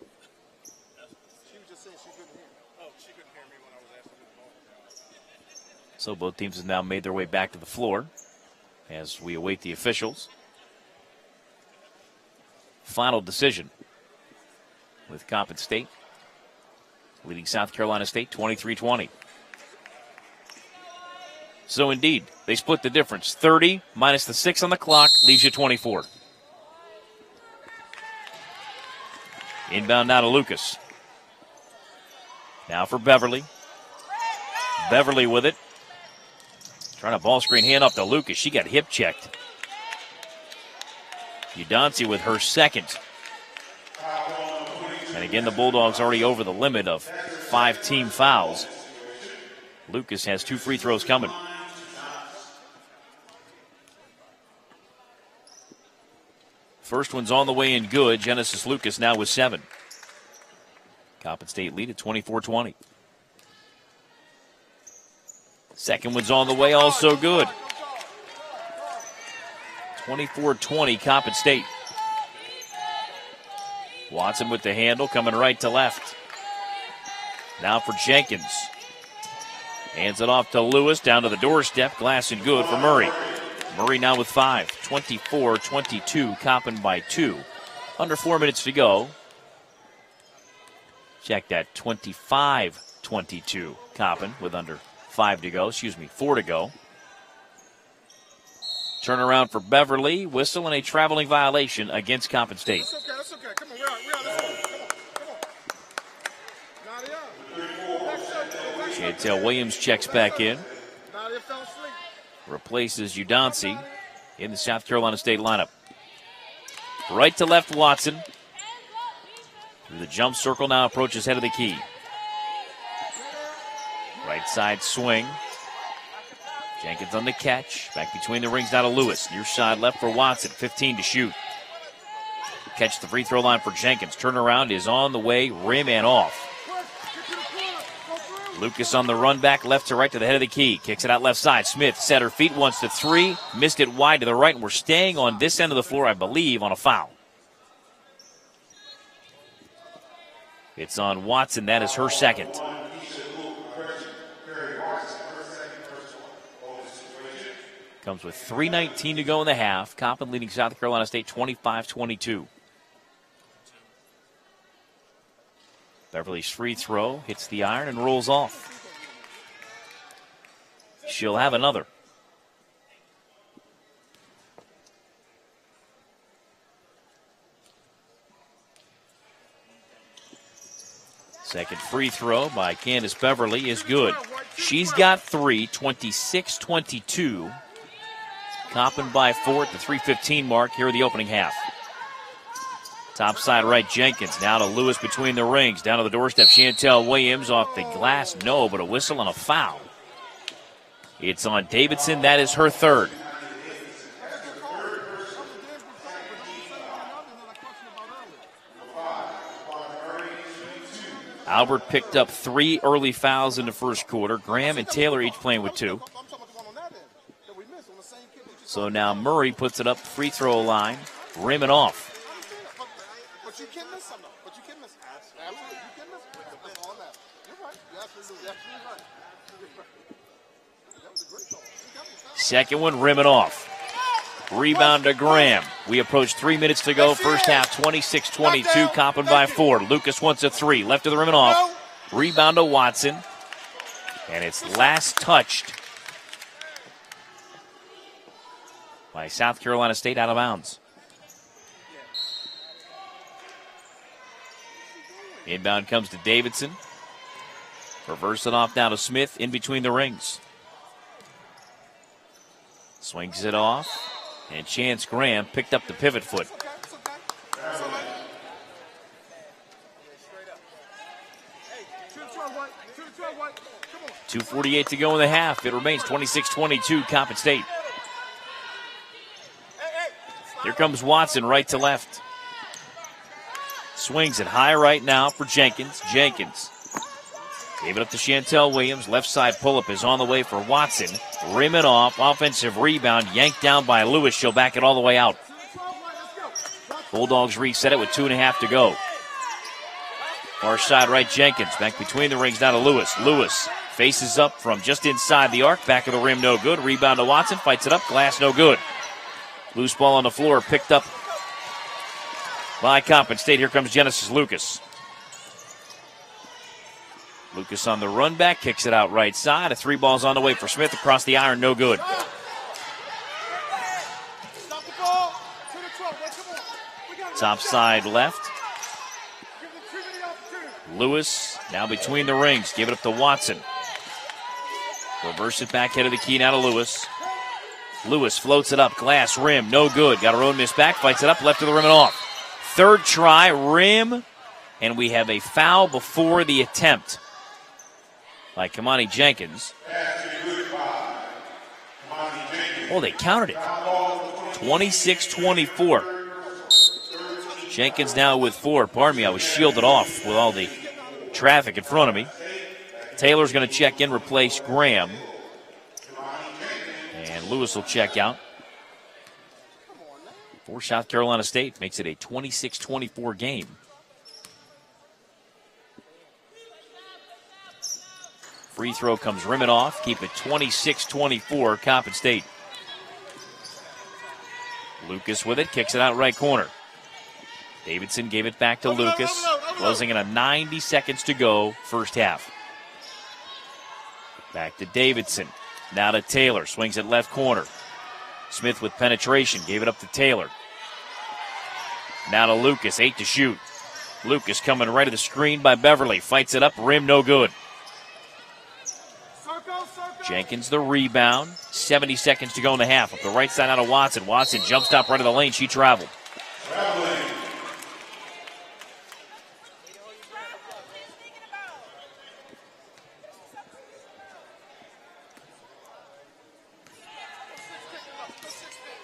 So both teams have now made their way back to the floor as we await the officials. Final decision with Coppin State leading South Carolina State 23-20. So indeed, they split the difference. 30 minus the 6 on the clock leaves you 24. Inbound now to Lucas. Now for Beverly. Beverly with it. Trying to ball screen, hand off to Lucas. She got hip checked. Udonsi with her second. And again, the Bulldogs already over the limit of 5 team fouls. Lucas has 2 free throws coming. First one's on the way and good. Genesis Lucas now with 7. Coppin State lead at 24-20. Second one's on the way, also good. 24-20, Coppin State. Watson with the handle, coming right to left. Now for Jenkins. Hands it off to Lewis, down to the doorstep. Glass and good for Murray. Murray now with 5. 24-22, Coppin by 2. Under 4 minutes to go. Check that, 25-22, Coppin with under 4 to go. Turnaround for Beverly. Whistle and a traveling violation against Coppin State. That's okay. Come on, we're out. Come on. Chantel Williams checks back in. Nadia fell asleep. Replaces Udonsi in the South Carolina State lineup. Right to left, Watson. Through the jump circle now, approaches head of the key. Right side swing. Jenkins on the catch. Back between the rings now to Lewis. Near side left for Watson. 15 to shoot. Catch the free throw line for Jenkins. Turnaround is on the way. Rim and off. Lucas on the run back, left to right to the head of the key. Kicks it out left side. Smith set her feet, wants the three. Missed it wide to the right, and we're staying on this end of the floor, I believe, on a foul. It's on Watson. That is her second. Comes with 3:19 to go in the half. Coppin leading South Carolina State 25-22. Beverly's free throw hits the iron and rolls off. She'll have another. Second free throw by Candace Beverly is good. She's got three, 26-22. Coppin by 4 at the 3:15 mark here in the opening half. Top side right, Jenkins. Now to Lewis between the rings. Down to the doorstep, Chantel Williams off the glass. No, but a whistle and a foul. It's on Davidson. That is her third. Albert picked up 3 early fouls in the first quarter. Graham and Taylor each playing with 2. So now Murray puts it up free throw line, rim and off. But you can miss some, though. But you can miss. Absolutely. You can miss all that. You're right. You're absolutely right. That was a great goal. Second one, rim and off. Rebound to Graham. We approach 3 minutes to go. First half, 26-22. Coppin by 4. Lucas wants a 3. Left of the rim and off. Rebound to Watson. And it's last touched by South Carolina State out of bounds. Inbound comes to Davidson. Reverse it off now to Smith in between the rings. Swings it off. And Chance Graham picked up the pivot foot. 2:48 to go in the half. It remains 26-22 Coppin State. Here comes Watson right to left. Swings it high right now for Jenkins. Jenkins gave it up to Chantel Williams. Left side pull-up is on the way for Watson. Rim it off. Offensive rebound. Yanked down by Lewis. She'll back it all the way out. Bulldogs reset it with 2.5 to go. Far side right, Jenkins. Back between the rings, down to Lewis. Lewis faces up from just inside the arc. Back of the rim, no good. Rebound to Watson. Fights it up. Glass, no good. Loose ball on the floor. Picked up by Coppin State. Here comes Genesis Lucas. Lucas on the run back. Kicks it out right side. A 3 ball's on the way for Smith. Across the iron, no good. Top side left. Lewis now between the rings. Give it up to Watson. Reverse it back, head of the key now to Lewis. Lewis floats it up. Glass rim, no good. Got her own miss back. Fights it up, left of the rim and off. Third try, rim. And we have a foul before the attempt by Kamani Jenkins. Oh, they countered it. 26-24. Jenkins now with 4. Pardon me, I was shielded off with all the traffic in front of me. Taylor's going to check in, replace Graham. And Lewis will check out for South Carolina State. Makes it a 26-24 game. Free throw comes rimming off. Keep it 26-24, Coppin State. Lucas with it, kicks it out right corner. Davidson gave it back to Lucas. Closing in a 90 seconds to go, first half. Back to Davidson. Now to Taylor. Swings it left corner. Smith with penetration. Gave it up to Taylor. Now to Lucas. 8 to shoot. Lucas coming right to the screen by Beverly. Fights it up. Rim no good. Jenkins the rebound. 70 seconds to go in the half. Up the right side out of Watson. Watson jump stop right of the lane. She traveled.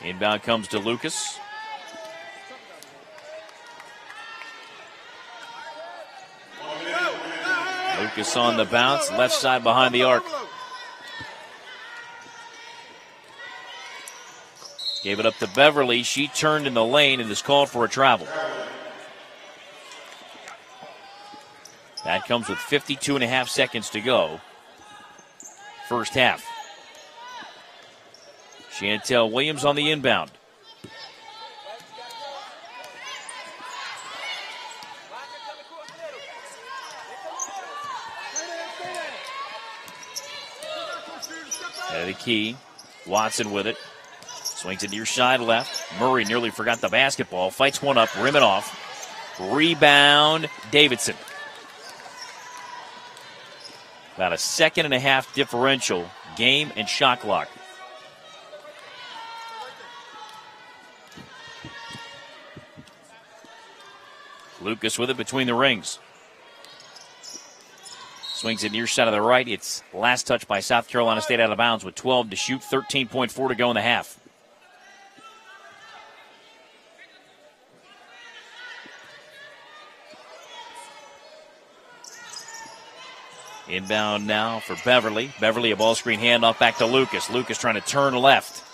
Inbound comes to Lucas. Lucas on the bounce, left side behind the arc. Gave it up to Beverly. She turned in the lane and is called for a travel. That comes with 52.5 seconds to go. First half. Chantel Williams on the inbound. Head of the key. Watson with it. Swings it near side left. Murray nearly forgot the basketball. Fights one up, rim it off. Rebound, Davidson. About a 2.5 differential. Game and shot clock. Lucas with it between the rings. Swings it near side of the right. It's last touch by South Carolina State out of bounds with 12 to shoot, 13.4 to go in the half. Inbound now for Beverly. Beverly, a ball screen handoff back to Lucas. Lucas trying to turn left.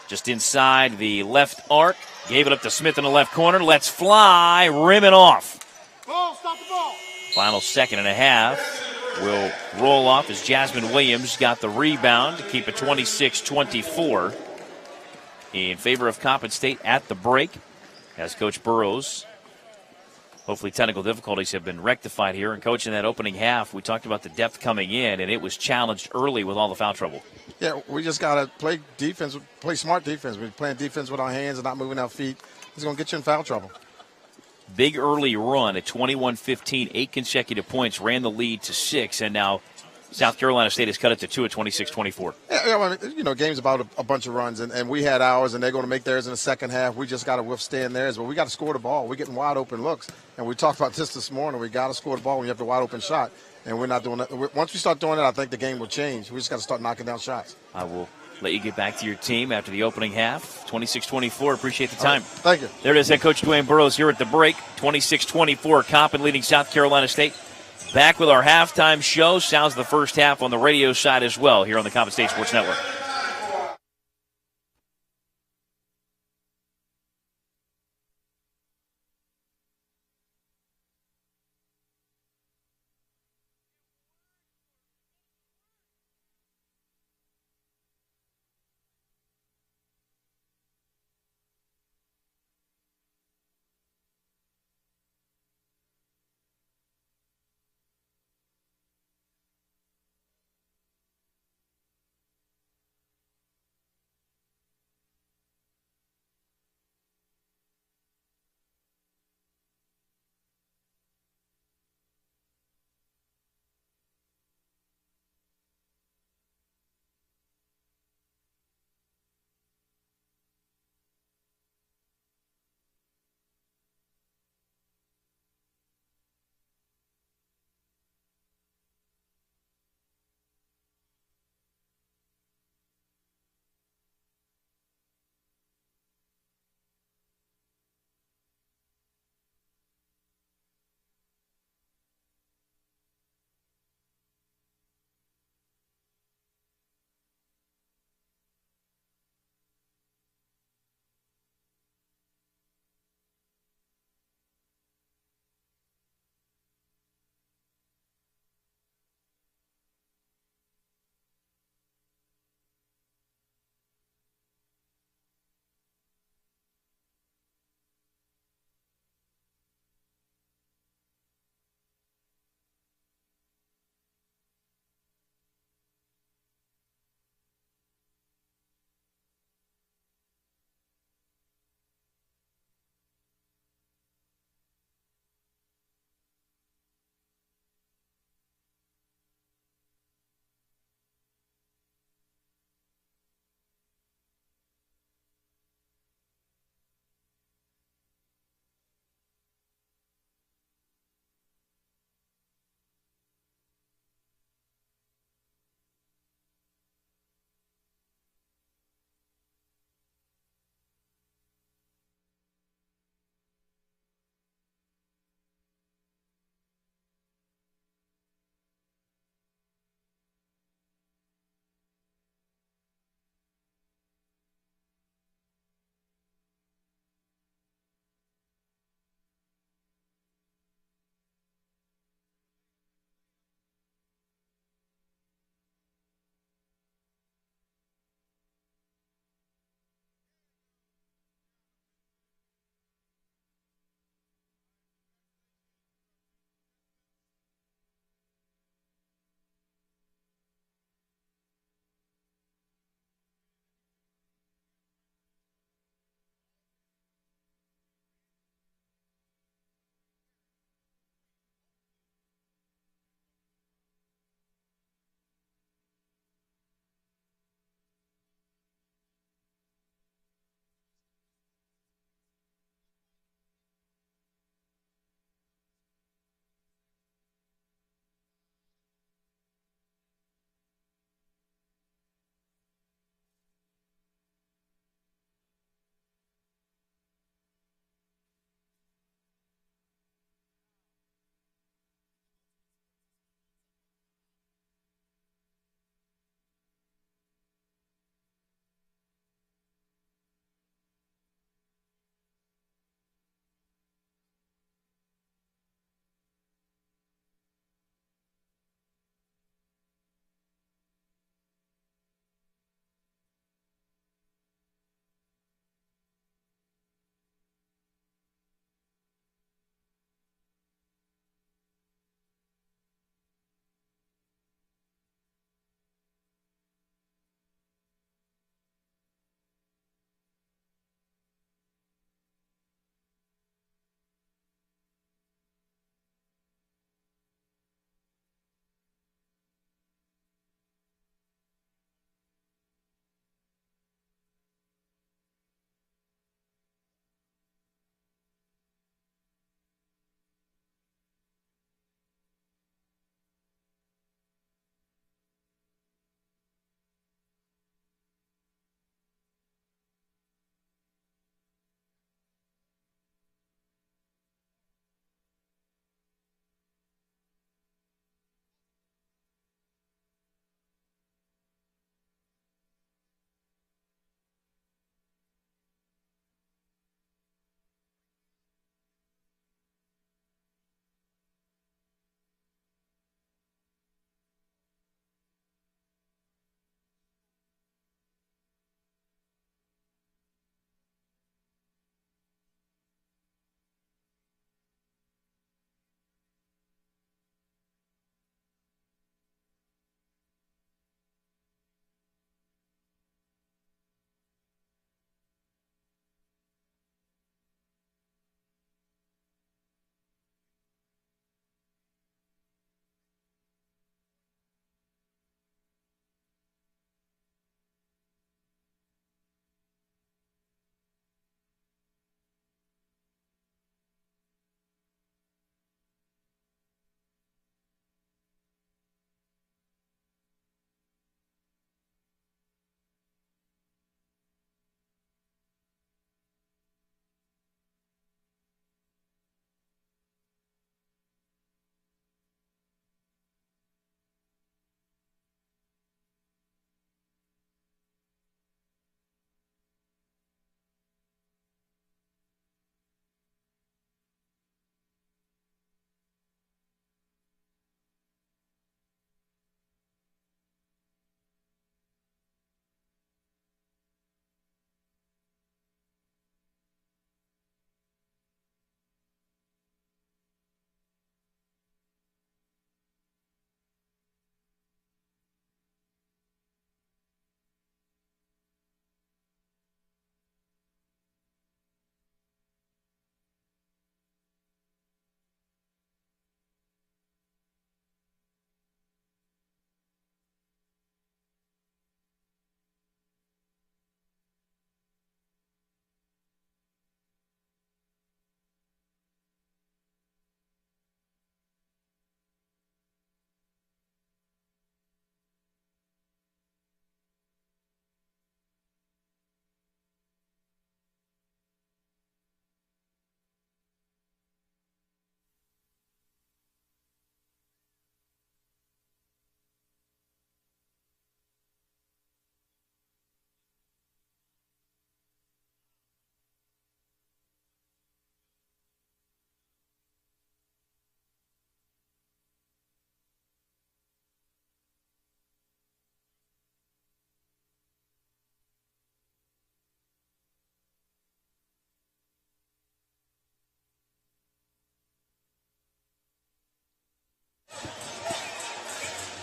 Just inside the left arc. Gave it up to Smith in the left corner. Let's fly. Rim it off. Ball, stop the ball. Final 2.5 will roll off as Jasmine Williams got the rebound to keep it 26-24 in favor of Coppin State at the break. As Coach Burrows, hopefully technical difficulties have been rectified here. And Coach, in that opening half, we talked about the depth coming in, and it was challenged early with all the foul trouble. Yeah, we just got to play defense, play smart defense. We're playing defense with our hands and not moving our feet. It's going to get you in foul trouble. Big early run at 21-15, 8 consecutive points, ran the lead to 6, and now South Carolina State has cut it to 2 at 26-24. Yeah, I mean, you know, game's about a bunch of runs, and we had ours, and they're going to make theirs in the second half. We just got to withstand theirs, but we got to score the ball. We're getting wide open looks, and we talked about this morning. We got to score the ball when you have the wide open shot, and we're not doing that. Once we start doing it, I think the game will change. We just got to start knocking down shots. I will let you get back to your team after the opening half. 26-24. Appreciate the time. Right, thank you. There it is, head coach Dwayne Burrows here at the break. 26-24. Coppin leading South Carolina State. Back with our halftime show. Sounds the first half on the radio side as well here on the Coppin State Sports Network.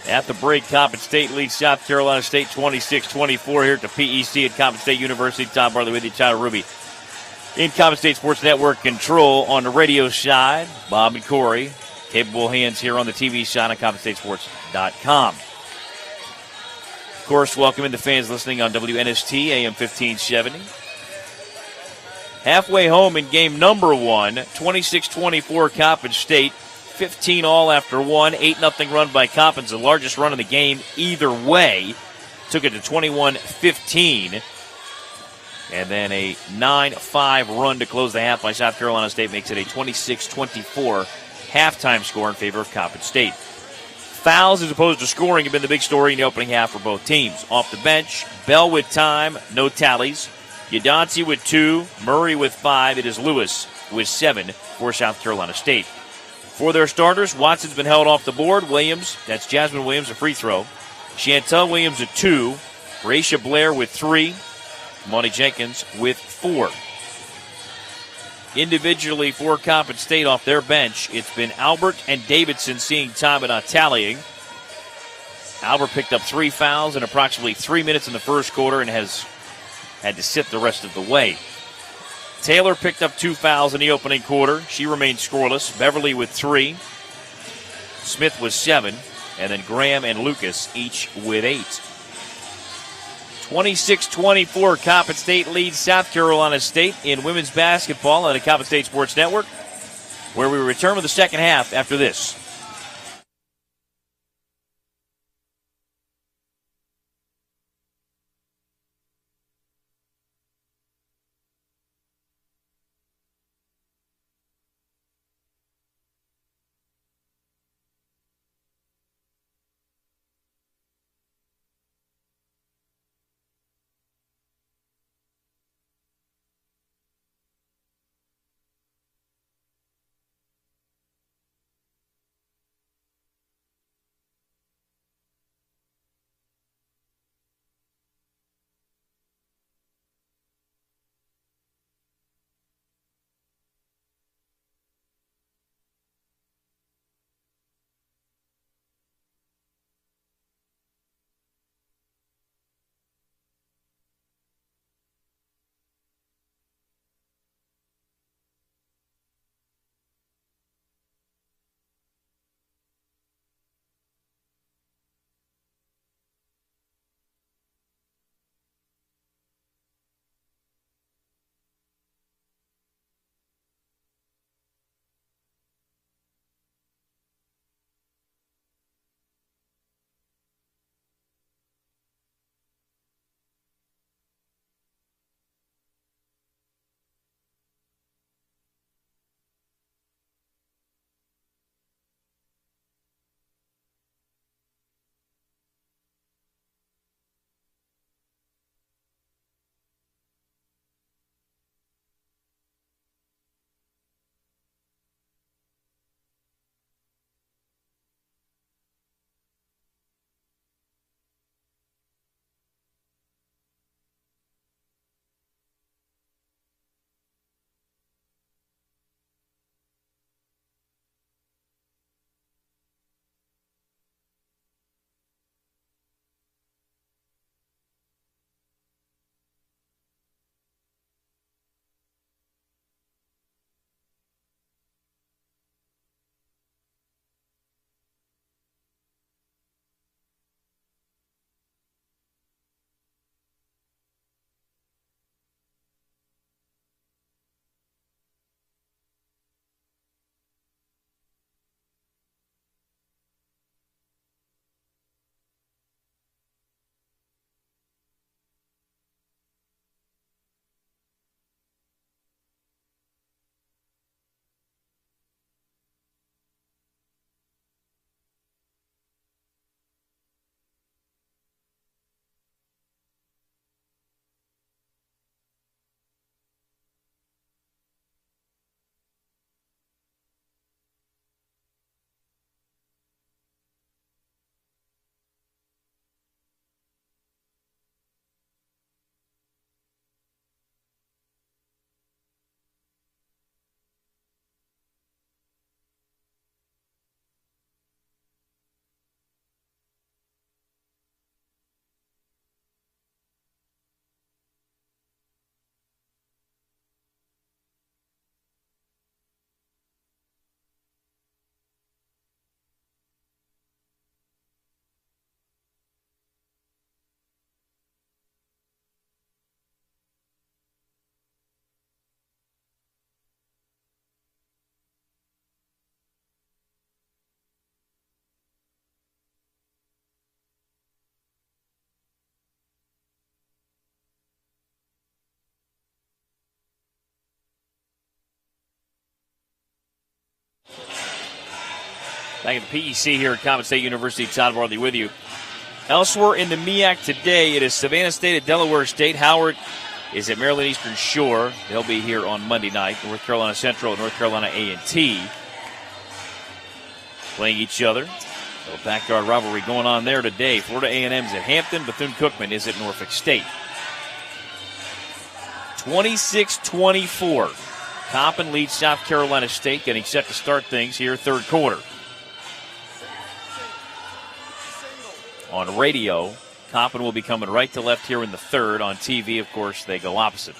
At the break, Coppin State leads South Carolina State 26-24 here at the PEC at Coppin State University. Tom Barley with you, Tyler Ruby. In Coppin State Sports Network control on the radio side, Bob and Corey. Capable hands here on the TV side on CoppinStateSports.com. Of course, welcoming the fans listening on WNST, AM 1570. Halfway home in game number 1, 26-24 Coppin State. 15 all after one, 8-0 run by Coppins, the largest run in the game either way. Took it to 21-15. And then a 9-5 run to close the half by South Carolina State makes it a 26-24 halftime score in favor of Coppin State. Fouls as opposed to scoring have been the big story in the opening half for both teams. Off the bench, Bell with time, no tallies. Yadansi with 2, Murray with 5. It is Lewis with 7 for South Carolina State. For their starters, Watson's been held off the board. Williams, that's Jasmine Williams, a free throw. Chantel Williams at 2. Raisha Blair with 3. Monty Jenkins with 4. Individually for Coppin State off their bench, it's been Albert and Davidson seeing time but not tallying. Albert picked up 3 fouls in approximately 3 minutes in the first quarter and has had to sit the rest of the way. Taylor picked up 2 fouls in the opening quarter. She remained scoreless. Beverly with 3. Smith with 7. And then Graham and Lucas each with 8. 26-24, Coppin State leads South Carolina State in women's basketball on the Coppin State Sports Network, where we return with the second half after this. Back at the PEC here at Coppin State University. Todd Barley with you. Elsewhere in the MEAC today, it is Savannah State at Delaware State. Howard is at Maryland Eastern Shore. They'll be here on Monday night. North Carolina Central and North Carolina A&T playing each other. A little backyard rivalry going on there today. Florida A&M's at Hampton. Bethune-Cookman is at Norfolk State. 26-24. Coppin leads South Carolina State, getting set to start things here third quarter. On radio, Coppin will be coming right to left here in the third. On TV, of course, they go opposite.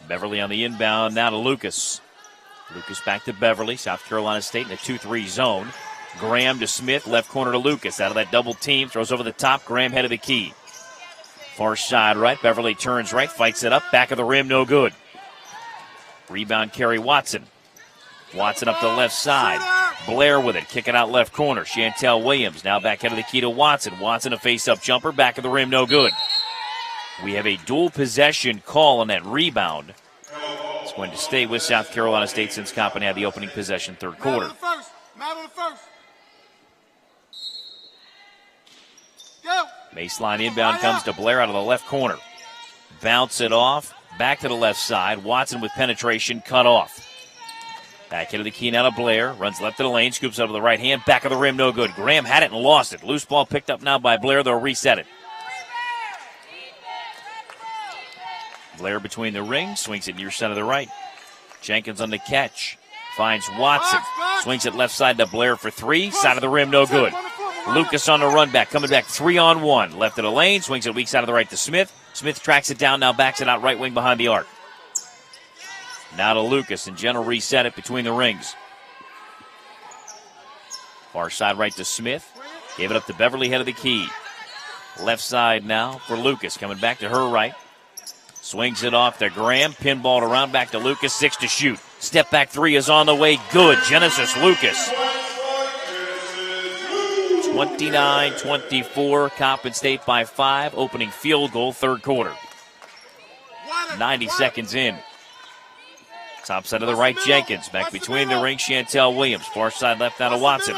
Beverly on the inbound, now to Lucas. Lucas back to Beverly, South Carolina State in a 2-3 zone. Graham to Smith, left corner to Lucas. Out of that double team, throws over the top. Graham head of the key. Far side right, Beverly turns right, fights it up, back of the rim, no good. Rebound carry Watson. Watson up the left side. Blair with it, kick it out left corner. Chantel Williams now back head of the key to Watson. Watson a face-up jumper, back of the rim, no good. We have a dual possession call on that rebound. It's going to stay with South Carolina State since Coppin had the opening possession third quarter. Baseline inbound comes to Blair out of the left corner. Bounce it off, back to the left side. Watson with penetration, cut off. Back into the key now to Blair. Runs left to the lane, scoops up to the right hand. Back of the rim, no good. Graham had it and lost it. Loose ball picked up now by Blair. They'll reset it. Blair between the rings, swings it near center to the right. Jenkins on the catch. Finds Watson. Swings it left side to Blair for three. Side of the rim, no good. Lucas on the run back, coming back 3-on-1. Left of the lane, swings it weak side of the right to Smith. Smith tracks it down, now backs it out right wing behind the arc. Now to Lucas, and Jen will reset it between the rings. Far side right to Smith. Gave it up to Beverly, head of the key. Left side now for Lucas, coming back to her right. Swings it off to Graham, pinballed around back to Lucas, 6 to shoot. Step back three is on the way, good. Genesis Lucas. 29-24, Coppin State by 5, opening field goal, third quarter. 90 seconds in. Top side of the right, Jenkins. Back between the rings, Chantel Williams. Far side left out of Watson.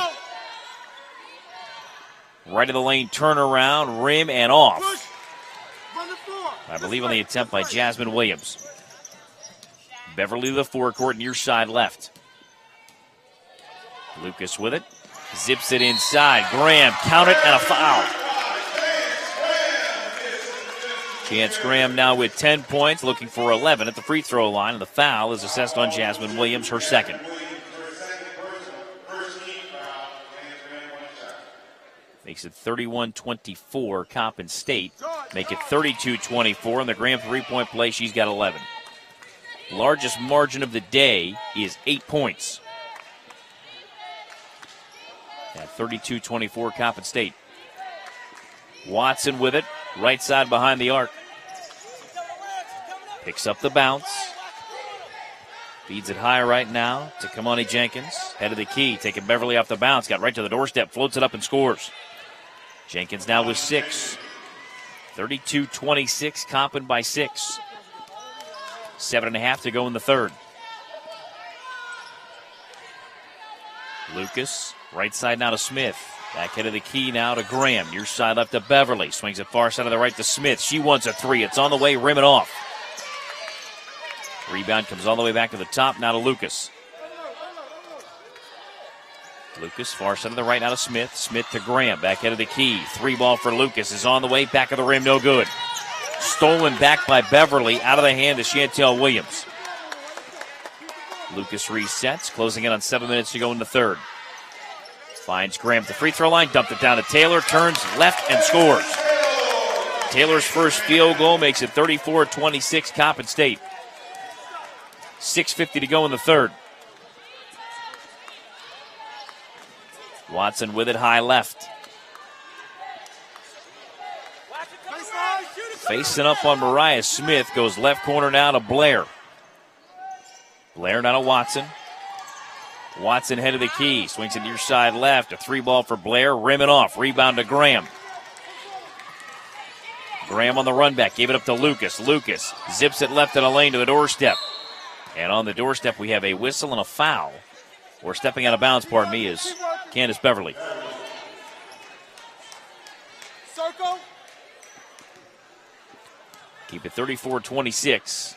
Right of the lane, turnaround, rim, and off. I believe on the attempt by Jasmine Williams. Beverly to the forecourt, near side left. Lucas with it. Zips it inside. Graham, count it, and a foul. Chance Graham now with 10 points, looking for 11 at the free throw line, and the foul is assessed on Jasmine Williams, her second. Makes it 31-24, Coppin State. Make it 32-24, and the Graham three-point play, she's got 11. Largest margin of the day is 8 points. At 32-24, Coppin State. Watson with it, right side behind the arc. Picks up the bounce. Feeds it high right now to Kamani Jenkins. Head of the key, taking Beverly off the bounce. Got right to the doorstep, floats it up and scores. Jenkins now with 6. 32-26, Coppin by 6. 7.5 to go in the third. Lucas, right side now to Smith. Back head of the key now to Graham. Near side left to Beverly. Swings it far side of the right to Smith. She wants a three. It's on the way, rim it off. Rebound comes all the way back to the top, now to Lucas. Lucas, far side of the right now to Smith. Smith to Graham, back head of the key. Three ball for Lucas is on the way, back of the rim, no good. Stolen back by Beverly, out of the hand to Chantel Williams. Lucas resets, closing in on 7 minutes to go in the third. Finds Graham at the free throw line, dumped it down to Taylor, turns left and scores. Taylor's first field goal makes it 34-26, Coppin State. 6:50 to go in the third. Watson with it high left. Facing up on Mariah Smith, goes left corner now to Blair. Blair now to Watson. Watson head of the key, swings it near side left. A three ball for Blair, rim it off. Rebound to Graham. Graham on the run back, gave it up to Lucas. Lucas zips it left in a lane to the doorstep. And on the doorstep, we have a whistle and a foul. Or stepping out of bounds, pardon me, is Candace Beverly. Circle. Keep it 34-26.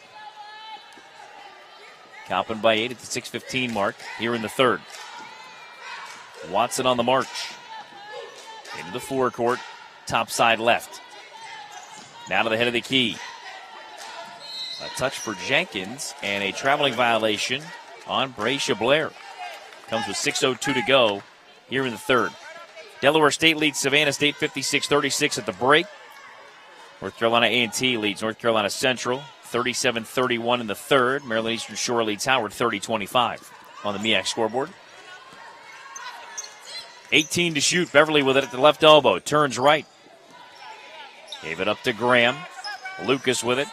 Coppin by 8 at the 6:15 mark here in the third. Watson on the march. Into the forecourt, top side left. Now to the head of the key. A touch for Jenkins and a traveling violation on Bracia Blair. Comes with 6:02 to go here in the third. Delaware State leads Savannah State 56-36 at the break. North Carolina A&T leads North Carolina Central 37-31 in the third. Maryland Eastern Shore leads Howard 30-25 on the MEAC scoreboard. 18 to shoot. Beverly with it at the left elbow. Turns right. Gave it up to Graham. Lucas with it.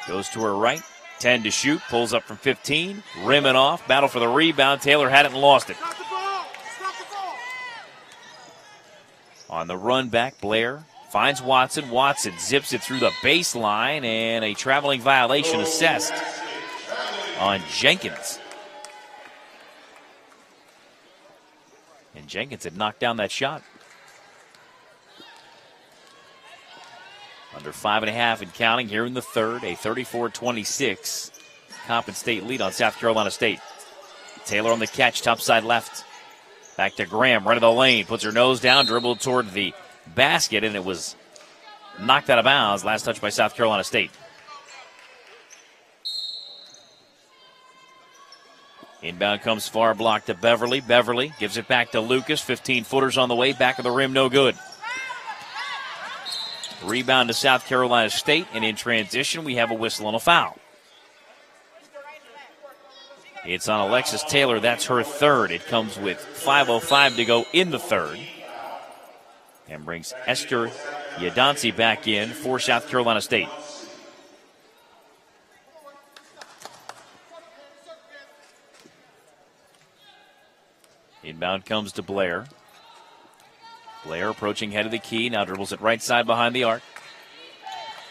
Goes to her right. 10 to shoot. Pulls up from 15. Rimming off. Battle for the rebound. Taylor had it and lost it. On the run back, Blair finds Watson. Watson zips it through the baseline, and a traveling violation assessed on Jenkins. And Jenkins had knocked down that shot. Under 5.5 and counting here in the third, a 34-26 Coppin State lead on South Carolina State. Taylor on the catch, top side left. Back to Graham, right of the lane, puts her nose down, dribbled toward the basket, and it was knocked out of bounds. Last touch by South Carolina State. Inbound comes far, block to Beverly. Beverly gives it back to Lucas. 15-footers on the way, back of the rim, no good. Rebound to South Carolina State, and in transition, we have a whistle and a foul. It's on Alexis Taylor. That's her third. It comes with 5:05 to go in the third. And brings Esther Yadansi back in for South Carolina State. Inbound comes to Blair. Blair approaching head of the key. Now dribbles it right side behind the arc.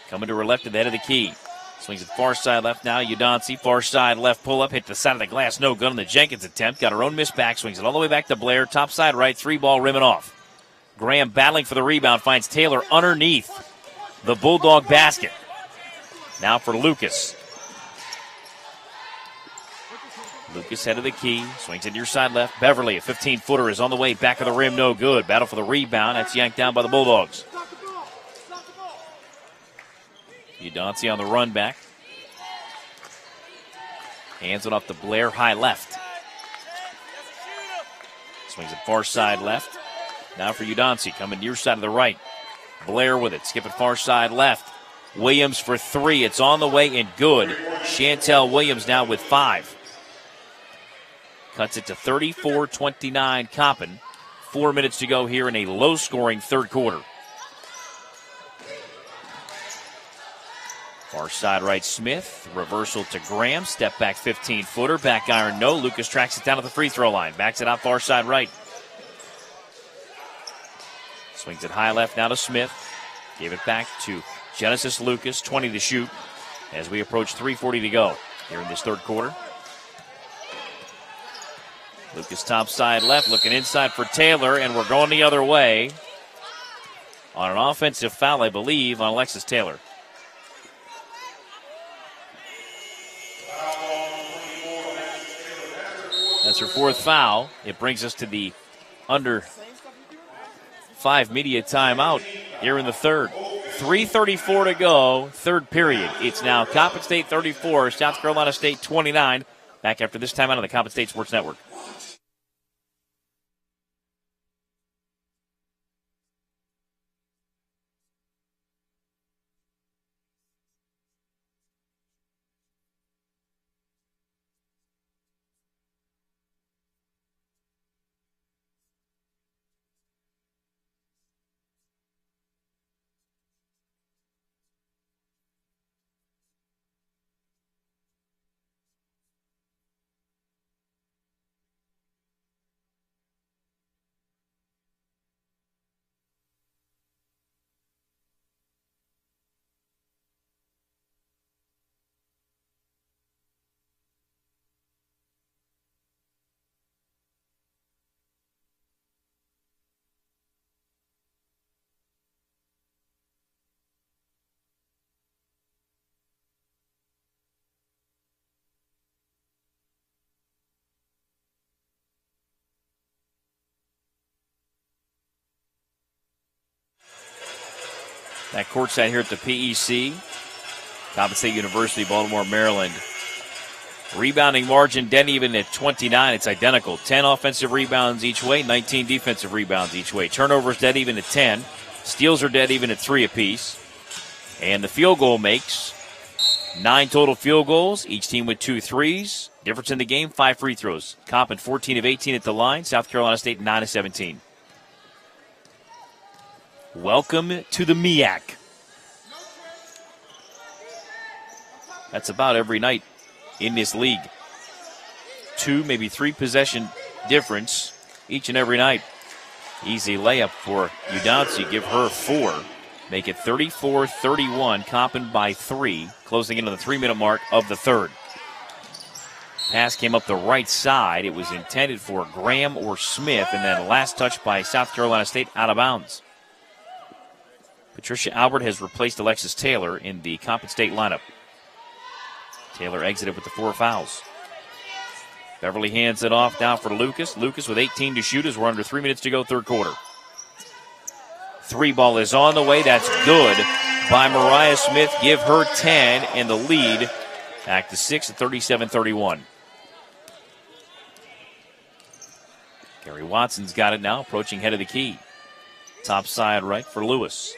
Coming to her left at the head of the key. Swings it far side left now. Yadansi, far side left pull-up. Hit the side of the glass. No good on the Jenkins attempt. Got her own miss back. Swings it all the way back to Blair. Top side right. 3-ball rimming off. Graham battling for the rebound. Finds Taylor underneath the Bulldog basket. Now for Lucas. Lucas head of the key. Swings it near side left. Beverly, a 15-footer, is on the way. Back of the rim. No good. Battle for the rebound. That's yanked down by the Bulldogs. Yadansi on the run back. Hands it off to Blair, high left. Swings it far side left. Now for Yadansi, coming near side of the right. Blair with it, skip it far side left. Williams for three, it's on the way and good. Chantel Williams now with 5. Cuts it to 34-29 Coppin. 4 minutes to go here in a low-scoring third quarter. Far side right, Smith. Reversal to Graham. Step back 15-footer. Back iron, no. Lucas tracks it down to the free throw line. Backs it out far side right. Swings it high left now to Smith. Gave it back to Genesis Lucas. 20 to shoot as we approach 3:40 to go here in this third quarter. Lucas top side left, looking inside for Taylor, and we're going the other way on an offensive foul, I believe, on Alexis Taylor. That's her 4th foul. It brings us to the under 5 media timeout here in the third. 3:34 to go, third period. It's now Coppin State 34, South Carolina State 29. Back after this timeout on the Coppin State Sports Network. That courtside here at the PEC. Coppin State University, Baltimore, Maryland. Rebounding margin dead even at 29. It's identical. 10 offensive rebounds each way, 19 defensive rebounds each way. Turnovers dead even at 10. Steals are dead even at 3 apiece. And the field goal makes 9 total field goals, each team with 2 threes. Difference in the game, 5 free throws. Coppin 14 of 18 at the line. South Carolina State 9 of 17. Welcome to the MEAC. That's about every night in this league. 2, maybe 3 possession difference each and every night. Easy layup for Udonsi. Give her 4. Make it 34-31. Coppin by 3. Closing into the 3-minute mark of the third. Pass came up the right side. It was intended for Graham or Smith. And then last touch by South Carolina State out of bounds. Patricia Albert has replaced Alexis Taylor in the Coppin State lineup. Taylor exited with the 4 fouls. Beverly hands it off down for Lucas. Lucas with 18 to shoot as we're under 3 minutes to go, third quarter. 3 ball is on the way. That's good by Mariah Smith. Give her 10 and the lead back to 6 at 37-31. Gary Watson's got it now, approaching head of the key. Top side right for Lewis.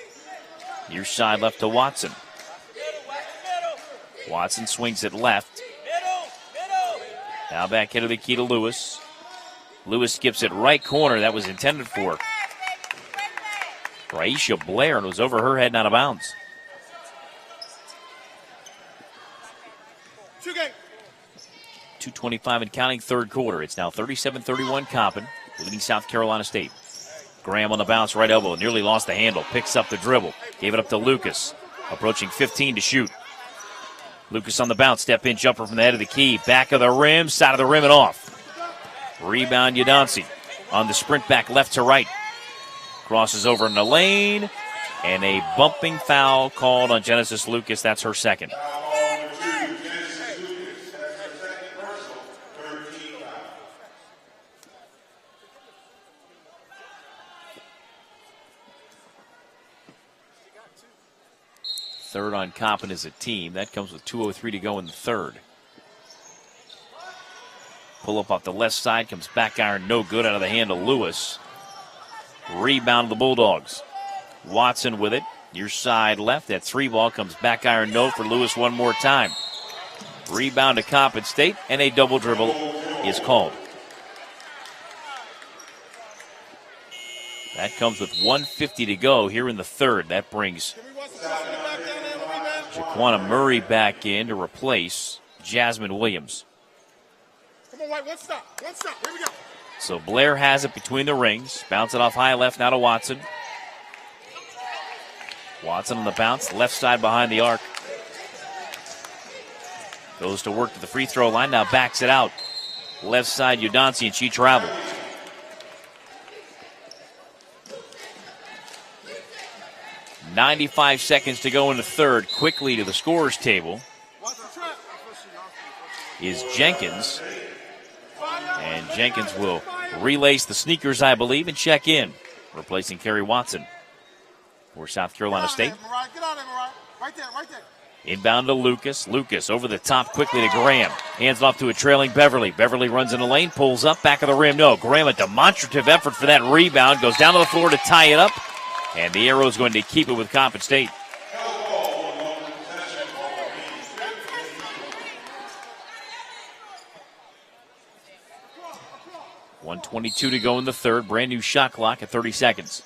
Near side left to Watson. Watson swings it left. Now back head of the key to Lewis. Lewis skips it right corner. That was intended for Raisha Blair, and it was over her head and out of bounds. 2:25 and counting, third quarter. It's now 37-31 Coppin, leading South Carolina State. Graham on the bounce, right elbow, nearly lost the handle. Picks up the dribble. Gave it up to Lucas. Approaching 15 to shoot. Lucas on the bounce, step-in jumper from the head of the key. Back of the rim, side of the rim and off. Rebound Udonsi on the sprint back left to right. Crosses over in the lane, and a bumping foul called on Genesis Lucas. That's her second. Third on Coppin as a team. That comes with 2:03 to go in the third. Pull up off the left side, comes back iron, no good, out of the hand of Lewis. Rebound of the Bulldogs. Watson with it, near side left. That 3 ball comes back iron, no for Lewis one more time. Rebound to Coppin State, and a double dribble is called. That comes with 1:50 to go here in the third. That brings Jaquana Murray back in to replace Jasmine Williams. Come on, White, one stop. Here we go. So Blair has it between the rings. Bounce it off high left now to Watson. Watson on the bounce, left side behind the arc. Goes to work to the free throw line, now backs it out. Left side Udonsi, and she traveled. .95 seconds to go in the third. Quickly to the scorer's table is Jenkins. And Jenkins will relace the sneakers, I believe, and check in. Replacing Kerry Watson for South Carolina State. Get out of there, Mariah. Right there. Inbound to Lucas. Lucas over the top quickly to Graham. Hands off to a trailing Beverly. Beverly runs in the lane, pulls up, back of the rim. No, Graham, a demonstrative effort for that rebound. Goes down to the floor to tie it up. And the Arrow's going to keep it with Coppin State. .122 to go in the third. Brand new shot clock at 30 seconds.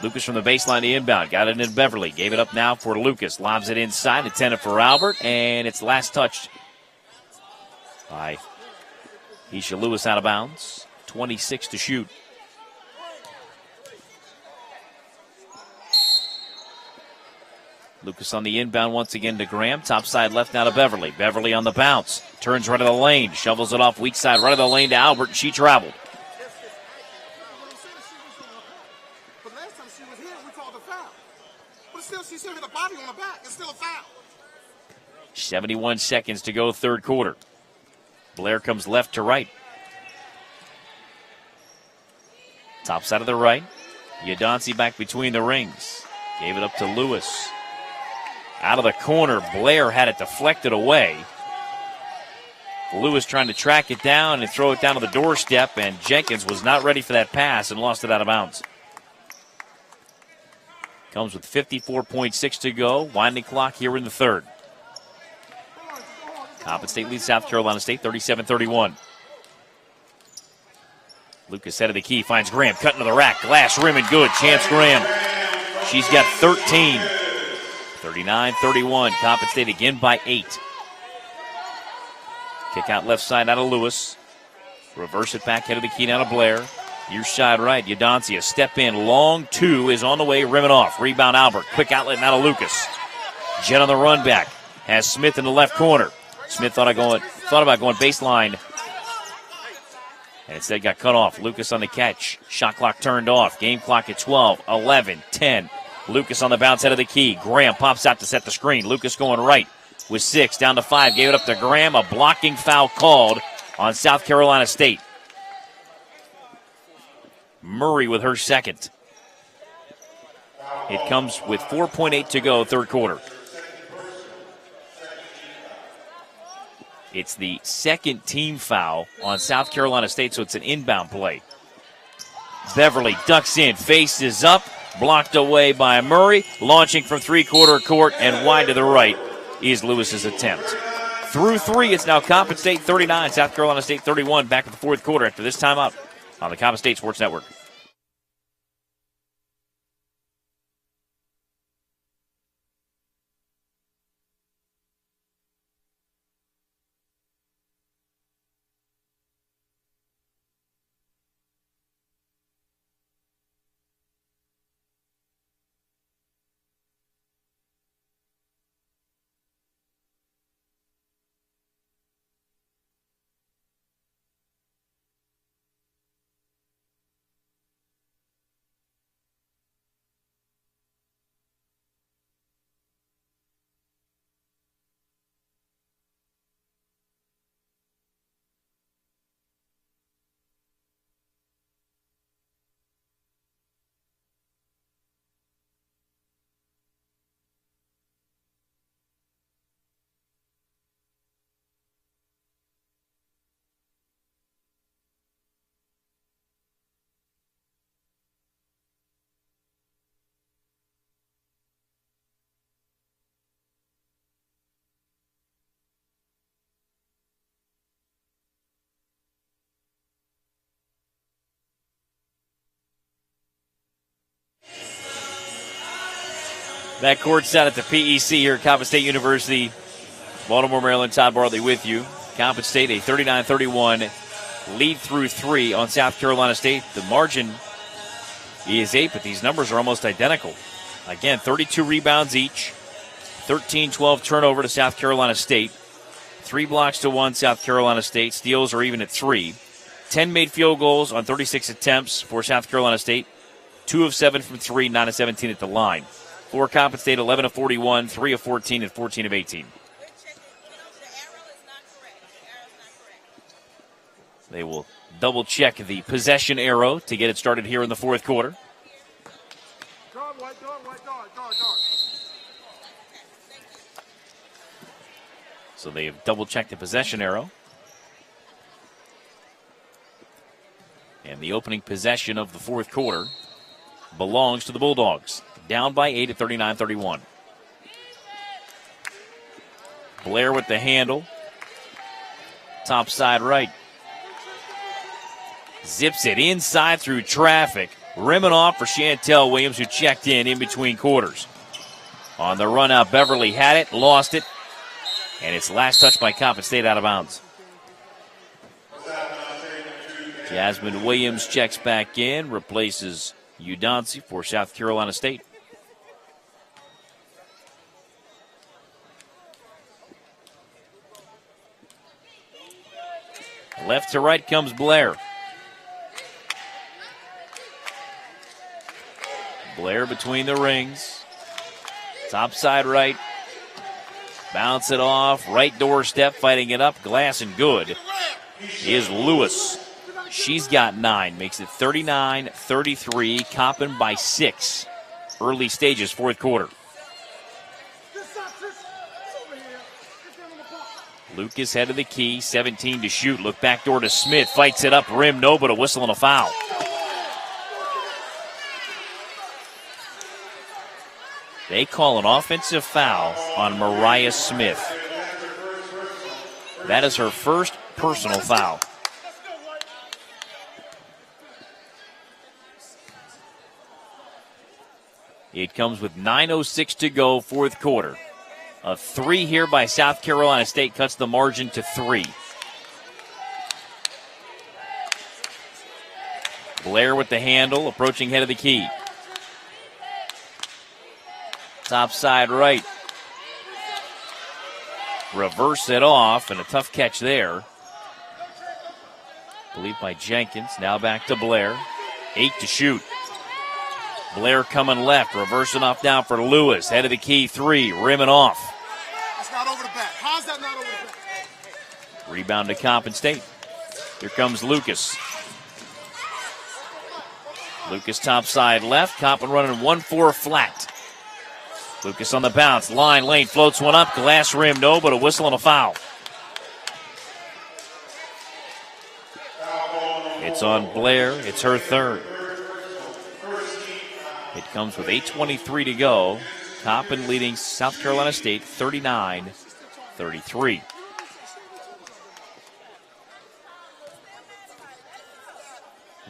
Lucas from the baseline to inbound. Got it in Beverly. Gave it up now for Lucas. Lobs it inside. Intended for Albert. And it's last touched by Isha Lewis out of bounds. 26 to shoot. Lucas on the inbound once again to Graham. Top side left now to Beverly. Beverly on the bounce. Turns right of the lane. Shovels it off weak side right of the lane to Albert. She traveled. But last time she was here, we called a foul. But still, she still hit a body on the back. It's still a foul. 71 seconds to go, third quarter. Blair comes left to right. Top side of the right. Udonsi back between the rings. Gave it up to Lewis. Out of the corner, Blair had it deflected away. Lewis trying to track it down and throw it down to the doorstep, and Jenkins was not ready for that pass and lost it out of bounds. Comes with 54.6 to go. Winding clock here in the third. Coppin State leads South Carolina State 37-31. Lucas head of the key, finds Graham, cutting to the rack. Glass, rim, and good. Chance Graham. She's got 13. 39-31. Coppin State again by 8. Kick out left side out of Lewis. Reverse it back, head of the key down to Blair. Near side right, Udoncia. Step in, long two is on the way, rimming off. Rebound Albert, quick outlet now to Lucas. Jet on the run back. Has Smith in the left corner. Smith thought about going baseline. And instead got cut off. Lucas on the catch. Shot clock turned off. Game clock at 12, 11, 10. Lucas on the bounce head of the key. Graham pops out to set the screen. Lucas going right with 6, down to 5. Gave it up to Graham. A blocking foul called on South Carolina State. Murray with her second. It comes with 4.8 to go, third quarter. It's the second team foul on South Carolina State, so it's an inbound play. Beverly ducks in, faces up, blocked away by Murray. Launching from three-quarter court and wide to the right is Lewis's attempt. Through 3, it's now Coppin State 39, South Carolina State 31. Back at the fourth quarter after this timeout on the Coppin State Sports Network. That court's out at the PEC here at Coppin State University. Baltimore, Maryland. Todd Bartley with you. Coppin State, a 39-31 lead through 3 on South Carolina State. The margin is 8, but these numbers are almost identical. Again, 32 rebounds each. 13-12 turnover to South Carolina State. 3 blocks to 1 South Carolina State. Steals are even at 3. 10 made field goals on 36 attempts for South Carolina State. 2 of 7 from 3, 9 of 17 at the line. For Coppin State, 11 of 41, 3 of 14, and 14 of 18. They will double check the possession arrow to get it started here in the fourth quarter. So they have double checked the possession arrow. And the opening possession of the fourth quarter belongs to the Bulldogs. Down by 8 at 39-31. Blair with the handle. Top side right. Zips it inside through traffic. Rimming off for Chantel Williams, who checked in between quarters. On the run out, Beverly had it, lost it. And it's last touch by Coppin State out of bounds. Jasmine Williams checks back in, replaces Udansi for South Carolina State. Left to right comes Blair. Blair between the rings. Top side right. Bounce it off. Right doorstep, fighting it up. Glass and good is Lewis. She's got 9. Makes it 39-33. Coppin by 6. early stages, fourth quarter. Lucas head of the key, 17 to shoot. Look back door to Smith, fights it up, rim no, but a whistle and a foul. They call an offensive foul on Mariah Smith. That is her first personal foul. It comes with 9:06 to go, fourth quarter. A 3 here by South Carolina State cuts the margin to 3. Blair with the handle, approaching head of the key. Top side right. Reverse it off, and a tough catch there. I believe by Jenkins. Now back to Blair. 8 to shoot. Blair coming left, reversing off down for Lewis. Head of the key, 3, rimming off. That's not over the back. How's that not over the back? Rebound to Coppin State. Here comes Lucas. Lucas top side left. Coppin running 1-4 flat. Lucas on the bounce. Line, lane, floats one up. Glass rim, no, but a whistle and a foul. It's on Blair. It's her third. It comes with 8:23 to go. Coppin leading South Carolina State 39-33.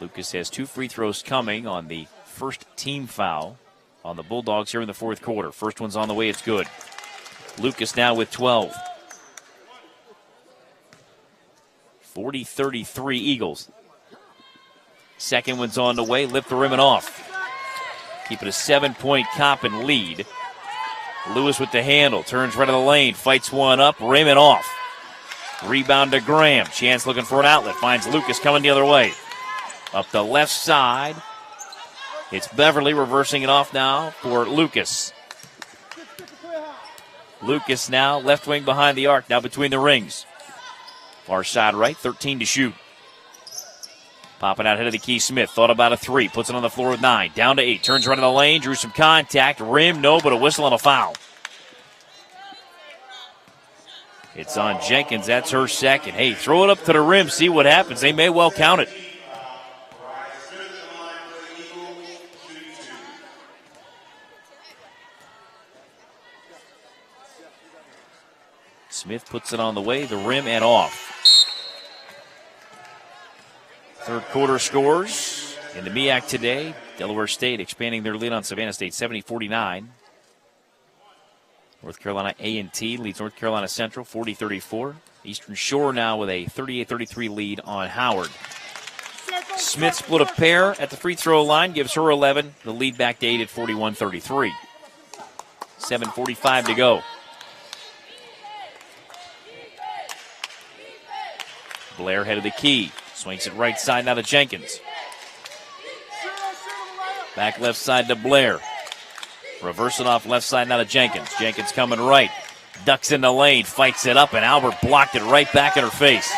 Lucas has 2 free throws coming on the first team foul on the Bulldogs here in the fourth quarter. First one's on the way. It's good. Lucas now with 12. 40-33 Eagles. Second one's on the way. Lift the rim and off. Keep it a 7-point Coppin lead. Lewis with the handle. Turns right of the lane. Fights one up. Rim and off. Rebound to Graham. Chance looking for an outlet. Finds Lucas coming the other way. Up the left side. It's Beverly reversing it off now for Lucas. Lucas now left wing behind the arc. Now between the rings. Far side right. 13 to shoot. Popping out head of the key, Smith. Thought about a 3. Puts it on the floor with 9. Down to 8. Turns right in the lane. Drew some contact. Rim, no, but a whistle and a foul. It's on Jenkins. That's her second. Hey, throw it up to the rim. See what happens. They may well count it. Smith puts it on the way. The rim and off. Third quarter scores in the MEAC today. Delaware State expanding their lead on Savannah State 70-49. North Carolina A&T leads North Carolina Central 40-34. Eastern Shore now with a 38-33 lead on Howard. Smith split a pair at the free throw line, gives her 11. The lead back to 8 at 41-33. 7:45 to go. Blair head of the key. Swings it right side now to Jenkins. Back left side to Blair. Reversing off left side now to Jenkins. Jenkins coming right. Ducks in the lane. Fights it up, and Albert blocked it right back in her face.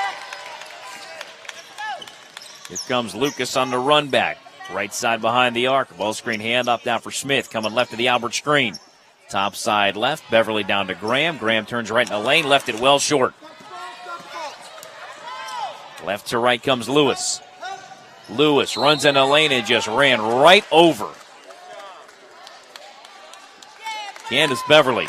Here comes Lucas on the run back. Right side behind the arc. Ball screen handoff down for Smith. Coming left to the Albert screen. Top side left. Beverly down to Graham. Graham turns right in the lane. Left it well short. Left to right comes Lewis. Lewis runs in the lane and just ran right over Candace Beverly.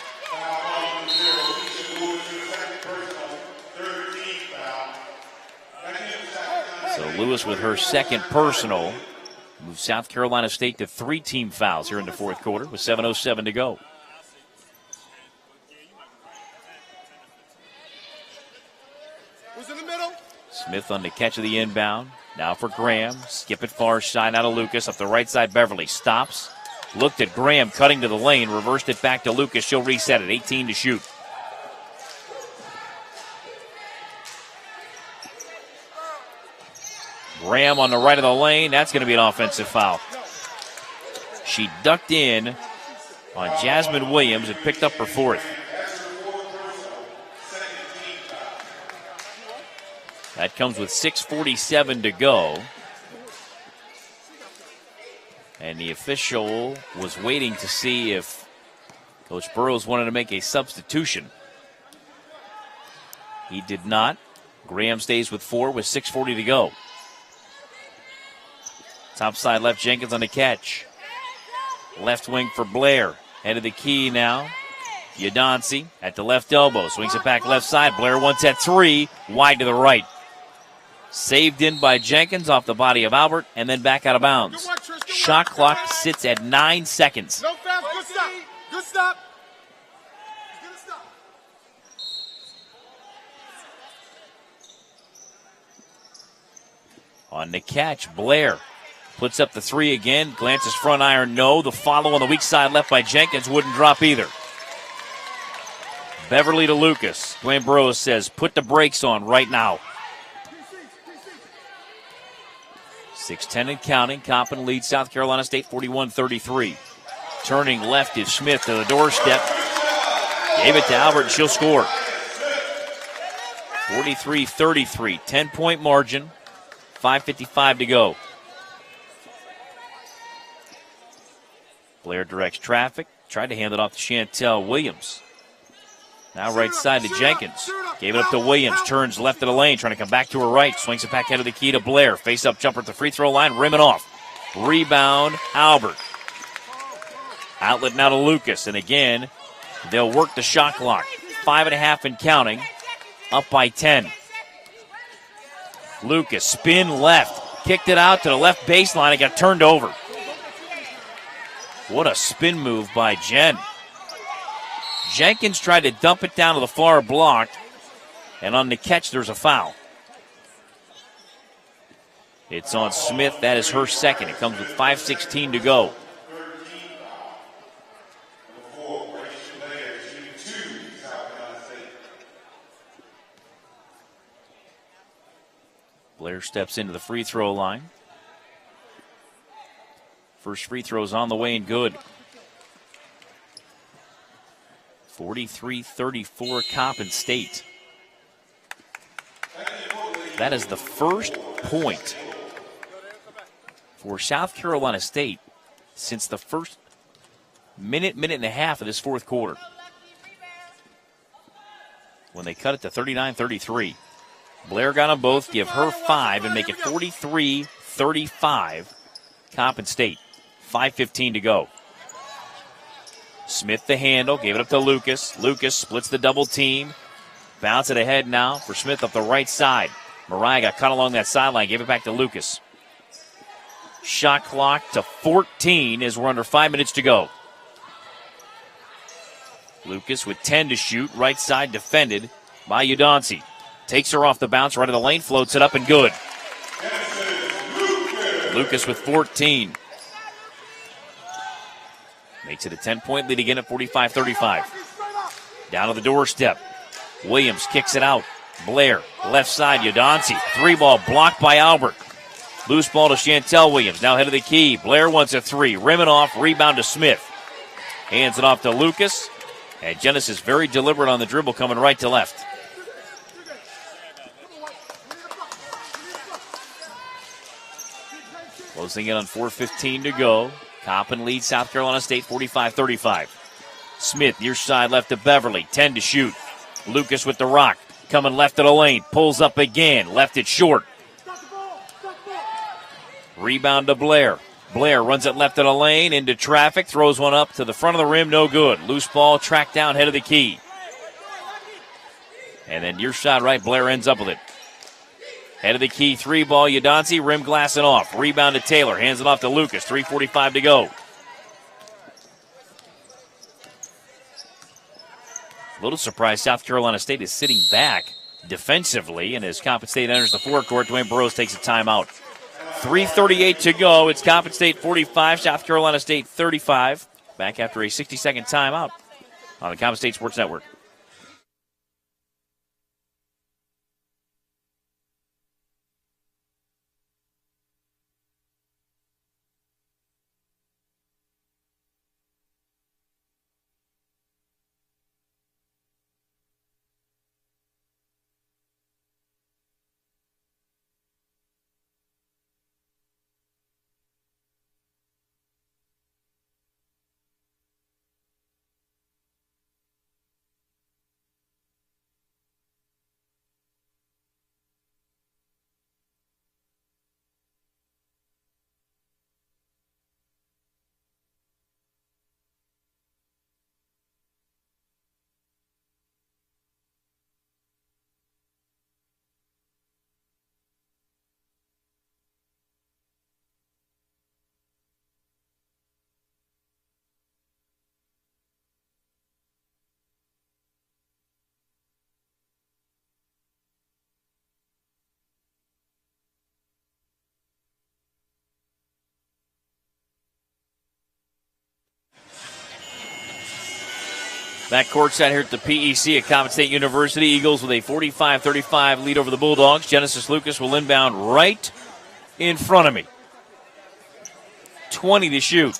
So Lewis with her second personal moves South Carolina State to 3 team fouls here in the fourth quarter with 7:07 to go. Smith on the catch of the inbound. Now for Graham. Skip it far side out of Lucas. Up the right side, Beverly stops. Looked at Graham cutting to the lane. Reversed it back to Lucas. She'll reset it. 18 to shoot. Graham on the right of the lane. That's going to be an offensive foul. She ducked in on Jasmine Williams and picked up her 4th. That comes with 6:47 to go. And the official was waiting to see if Coach Burrows wanted to make a substitution. He did not. Graham stays with 4 with 6:40 to go. Top side left, Jenkins on the catch. Left wing for Blair. Head of the key now. Yadansi at the left elbow. Swings it back left side. Blair wants at 3. Wide to the right. Saved in by Jenkins off the body of Albert and then back out of bounds. Shot clock sits at 9 seconds. No foul. Good stop. Good stop. Good stop. On the catch, Blair puts up the 3 again. Glances front iron, no. The follow on the weak side left by Jenkins wouldn't drop either. Beverly to Lucas. Dwayne Burrows says, put the brakes on right now. 6:10 and counting. Coppin leads South Carolina State 41-33. Turning left is Smith to the doorstep. Gave it to Albert and she'll score. 43-33. 10-point margin. 5:55 to go. Blair directs traffic. Tried to hand it off to Chantel Williams. Now right side to Jenkins. Gave it up to Williams. Turns left of the lane. Trying to come back to her right. Swings it back head of the key to Blair. Face up jumper at the free throw line. Rimming off. Rebound Albert. Outlet now to Lucas. And again, they'll work the shot clock. 5.5 and counting. Up by 10. Lucas spin left. Kicked it out to the left baseline. It got turned over. What a spin move by Jen. Jenkins tried to dump it down to the far block, and on the catch, there's a foul. It's on Smith. That is her second. It comes with 5:16 to go. Blair steps into the free throw line. First free throw is on the way and good. 43-34 Coppin State. That is the first point for South Carolina State since the first minute and a half of this fourth quarter, when they cut it to 39-33. Blair got them both, give her 5, and make it 43-35 Coppin State. 5:15 to go. Smith the handle, gave it up to Lucas. Lucas splits the double team. Bounce it ahead now for Smith up the right side. Mariah got cut along that sideline, gave it back to Lucas. Shot clock to 14 as we're under 5 minutes to go. Lucas with 10 to shoot, right side defended by Udonsi. Takes her off the bounce, right of the lane, floats it up and good. Lucas with 14. Makes it a 10-point lead again at 45-35. Down to the doorstep. Williams kicks it out. Blair, left side, Udonsi. 3-ball blocked by Albert. Loose ball to Chantel Williams. Now head of the key. Blair wants a 3. Rimming off, rebound to Smith. Hands it off to Lucas. And Genesis very deliberate on the dribble, coming right to left. Closing in on 4:15 to go. Coppin leads South Carolina State 45-35. Smith near side left to Beverly. 10 to shoot. Lucas with the rock. Coming left of the lane. Pulls up again. Left it short. Rebound to Blair. Blair runs it left of the lane into traffic. Throws one up to the front of the rim. No good. Loose ball tracked down head of the key. And then near side right. Blair ends up with it. Head of the key, 3-ball, Udonsi, rim glassing off. Rebound to Taylor, hands it off to Lucas, 3:45 to go. A little surprised South Carolina State is sitting back defensively, and as Coppin State enters the forecourt, Dwayne Burrows takes a timeout. 3:38 to go. It's Coppin State 45, South Carolina State 35. Back after a 60-second timeout on the Coppin State Sports Network. Back courtside here at the PEC at Coppin State University. Eagles with a 45-35 lead over the Bulldogs. Genesis Lucas will inbound right in front of me. 20 to shoot.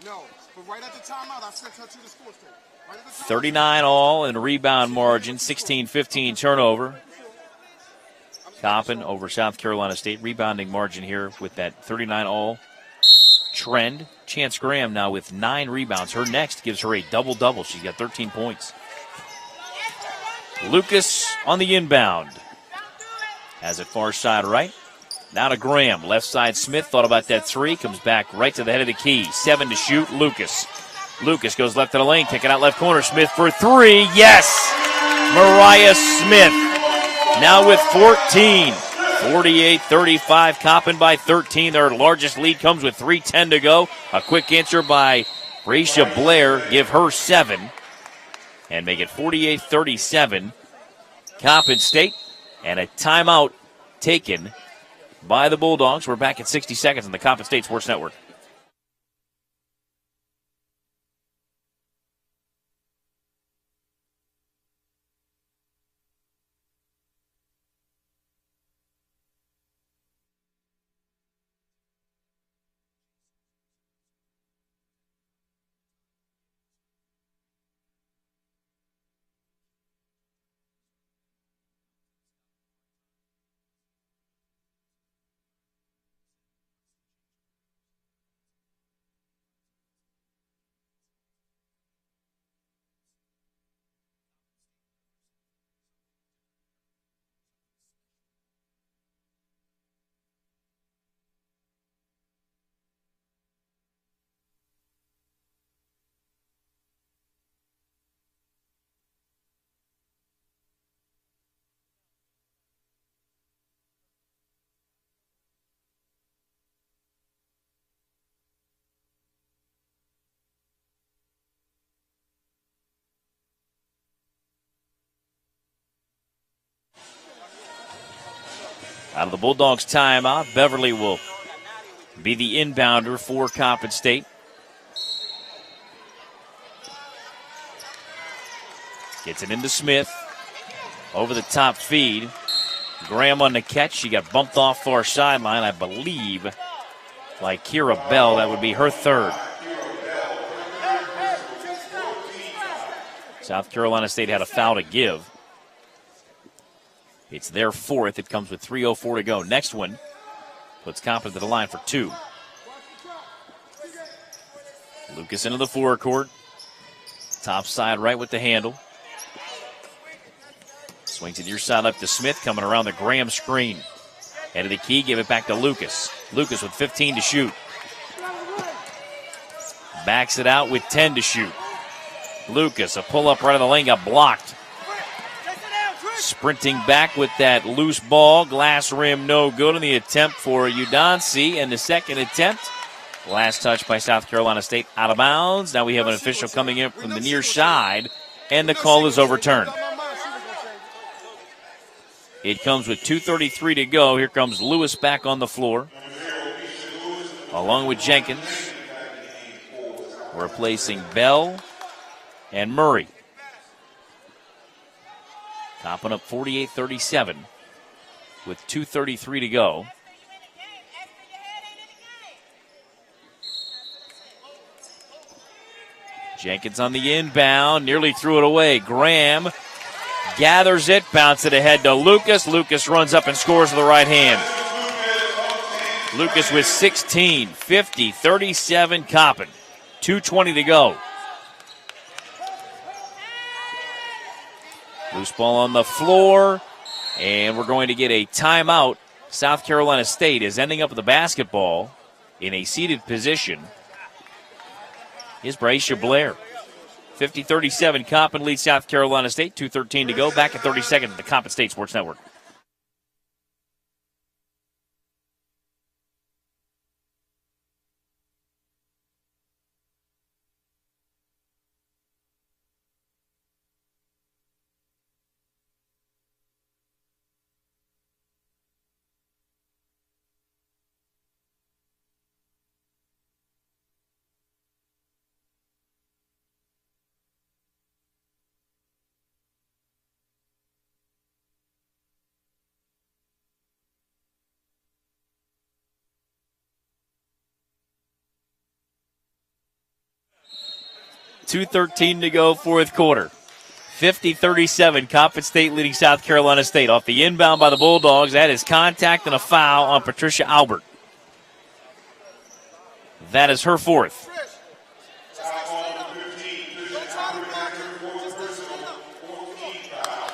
No, but right at the timeout, I sent her to the sports tape. Right at the 39 all in rebound margin. 16-15 turnover. Coppin over South Carolina State. Rebounding margin here with that 39 all trend. Chance Graham now with 9 rebounds. Her next gives her a double-double. She's got 13 points. Lucas on the inbound. Has it far side right. Now to Graham. Left side Smith thought about that three. Comes back right to the head of the key. 7 to shoot. Lucas. Lucas goes left to the lane. Kick it out left corner. Smith for 3. Yes! Mariah Smith. Now with 14. 48-35. Coppin by 13. Their largest lead comes with 3:10 to go. A quick answer by Raisha Blair. Give her 7. And make it 48-37. Coppin State. And a timeout taken by the Bulldogs. We're back at 60 seconds on the Coppin State Sports Network. Out of the Bulldogs timeout, Beverly will be the inbounder for Coppin State. Gets it into Smith. Over the top feed. Graham on the catch. She got bumped off far sideline, I believe. Like Kira Bell, that would be her 3rd. South Carolina State had a foul to give. It's their 4th. It comes with 3:04 to go. Next one puts Coppin to the line for 2. Lucas into the forecourt. Top side right with the handle. Swings it near side up to Smith, coming around the Graham screen. Head of the key, give it back to Lucas. Lucas with 15 to shoot. Backs it out with 10 to shoot. Lucas, a pull-up right of the lane, got blocked. Sprinting back with that loose ball. Glass rim no good on the attempt for Udonsi. And the second attempt. Last touch by South Carolina State out of bounds. Now we have an official coming in from the near side. And the call is overturned. It comes with 2:33 to go. Here comes Lewis back on the floor. Along with Jenkins. Replacing Bell and Murray. Coppin up 48-37 with 2:33 to go. Jenkins on the inbound, nearly threw it away. Graham gathers it, bounce it ahead to Lucas. Lucas runs up and scores with the right hand. Lucas with 16, 50-37 Coppin. 2:20 to go. Loose ball on the floor, and we're going to get a timeout. South Carolina State is ending up with the basketball in a seated position. Here's Braisha Blair. 50-37, Coppin leads South Carolina State. 2:13 to go. Back at 30 seconds at the Coppin State Sports Network. 2:13 to go, fourth quarter. 50-37, Coppin State leading South Carolina State. Off the inbound by the Bulldogs, that is contact and a foul on Patricia Albert. That is her fourth.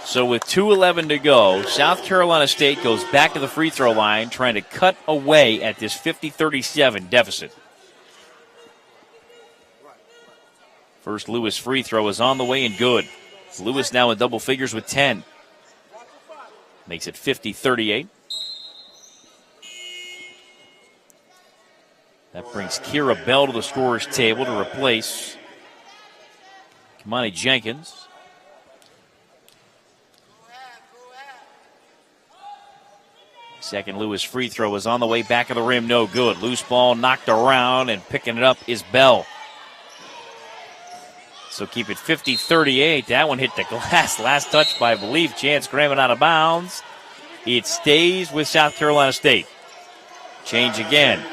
So with 2:11 to go, South Carolina State goes back to the free throw line, trying to cut away at this 50-37 deficit. First Lewis free throw is on the way and good. Lewis now in double figures with 10. Makes it 50-38. That brings Kira Bell to the scorer's table to replace Kimani Jenkins. Second Lewis free throw is on the way, back of the rim, no good. Loose ball knocked around, and picking it up is Bell. So keep it 50-38. That one hit the glass. Last touch by, I believe, Chance Graham out of bounds. It stays with South Carolina State. Change again.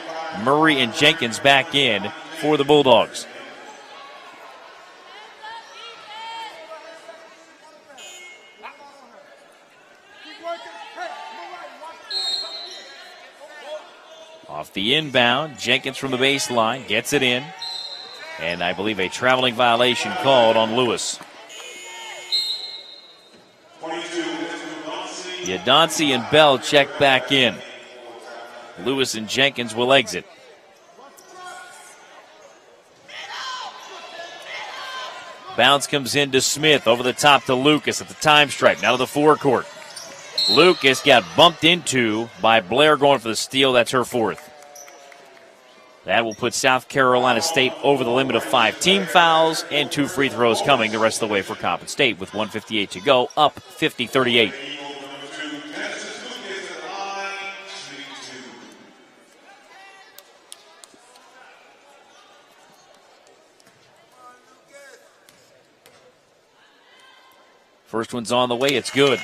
Murray and Jenkins back in for the Bulldogs. Off the inbound, Jenkins from the baseline gets it in. And I believe a traveling violation called on Lewis. Yadansi and Bell check back in. Lewis and Jenkins will exit. Bounce comes in to Smith, over the top to Lucas at the time stripe, now to the forecourt. Lucas got bumped into by Blair going for the steal. That's her fourth. That will put South Carolina State over the limit of 5 team fouls and 2 free throws coming the rest of the way for Coppin State with 1:58 to go, up 50-38. First one's on the way. It's good.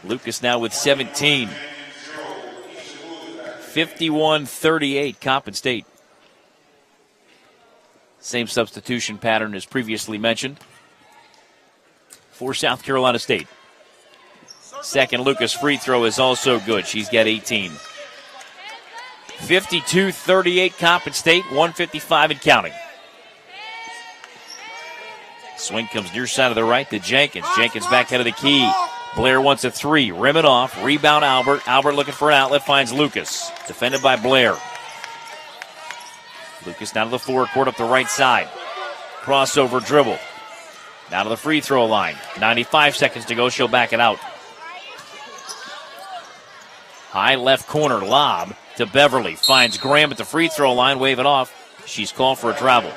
Lucas now with 17. 51-38, Coppin State. Same substitution pattern as previously mentioned for South Carolina State. Second Lucas free throw is also good. She's got 18. 52-38, Coppin State, 1:55 and counting. Swing comes near side of the right to Jenkins. Jenkins back head of the key. Blair wants a three. Rim it off. Rebound Albert. Albert looking for an outlet. Finds Lucas. Defended by Blair. Lucas down to the forecourt up the right side. Crossover dribble. Now to the free throw line. 95 seconds to go. She'll back it out. High left corner lob to Beverly. Finds Graham at the free throw line. Wave it off. She's called for a travel.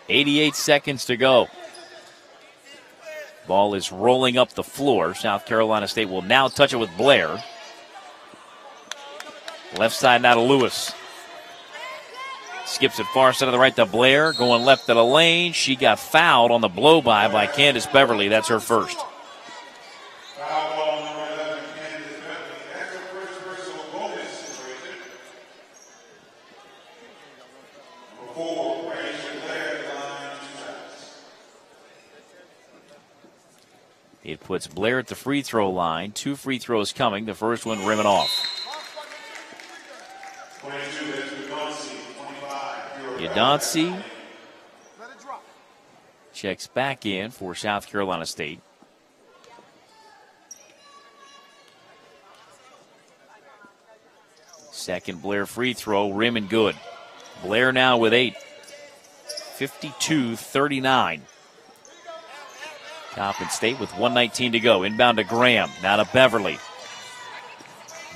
88 seconds to go. Ball is rolling up the floor. South Carolina State will now touch it with Blair. Left side now to Lewis. Skips it far side of the right to Blair. Going left to the lane. She got fouled on the blow-by Candace Beverly. That's her first. It puts Blair at the free throw line. 2 free throws coming. The first one rimming off. Yadansi checks back in for South Carolina State. Second Blair free throw, rim and good. Blair now with 8. 52-39. Coppin State with 1:19 to go. Inbound to Graham. Now to Beverly.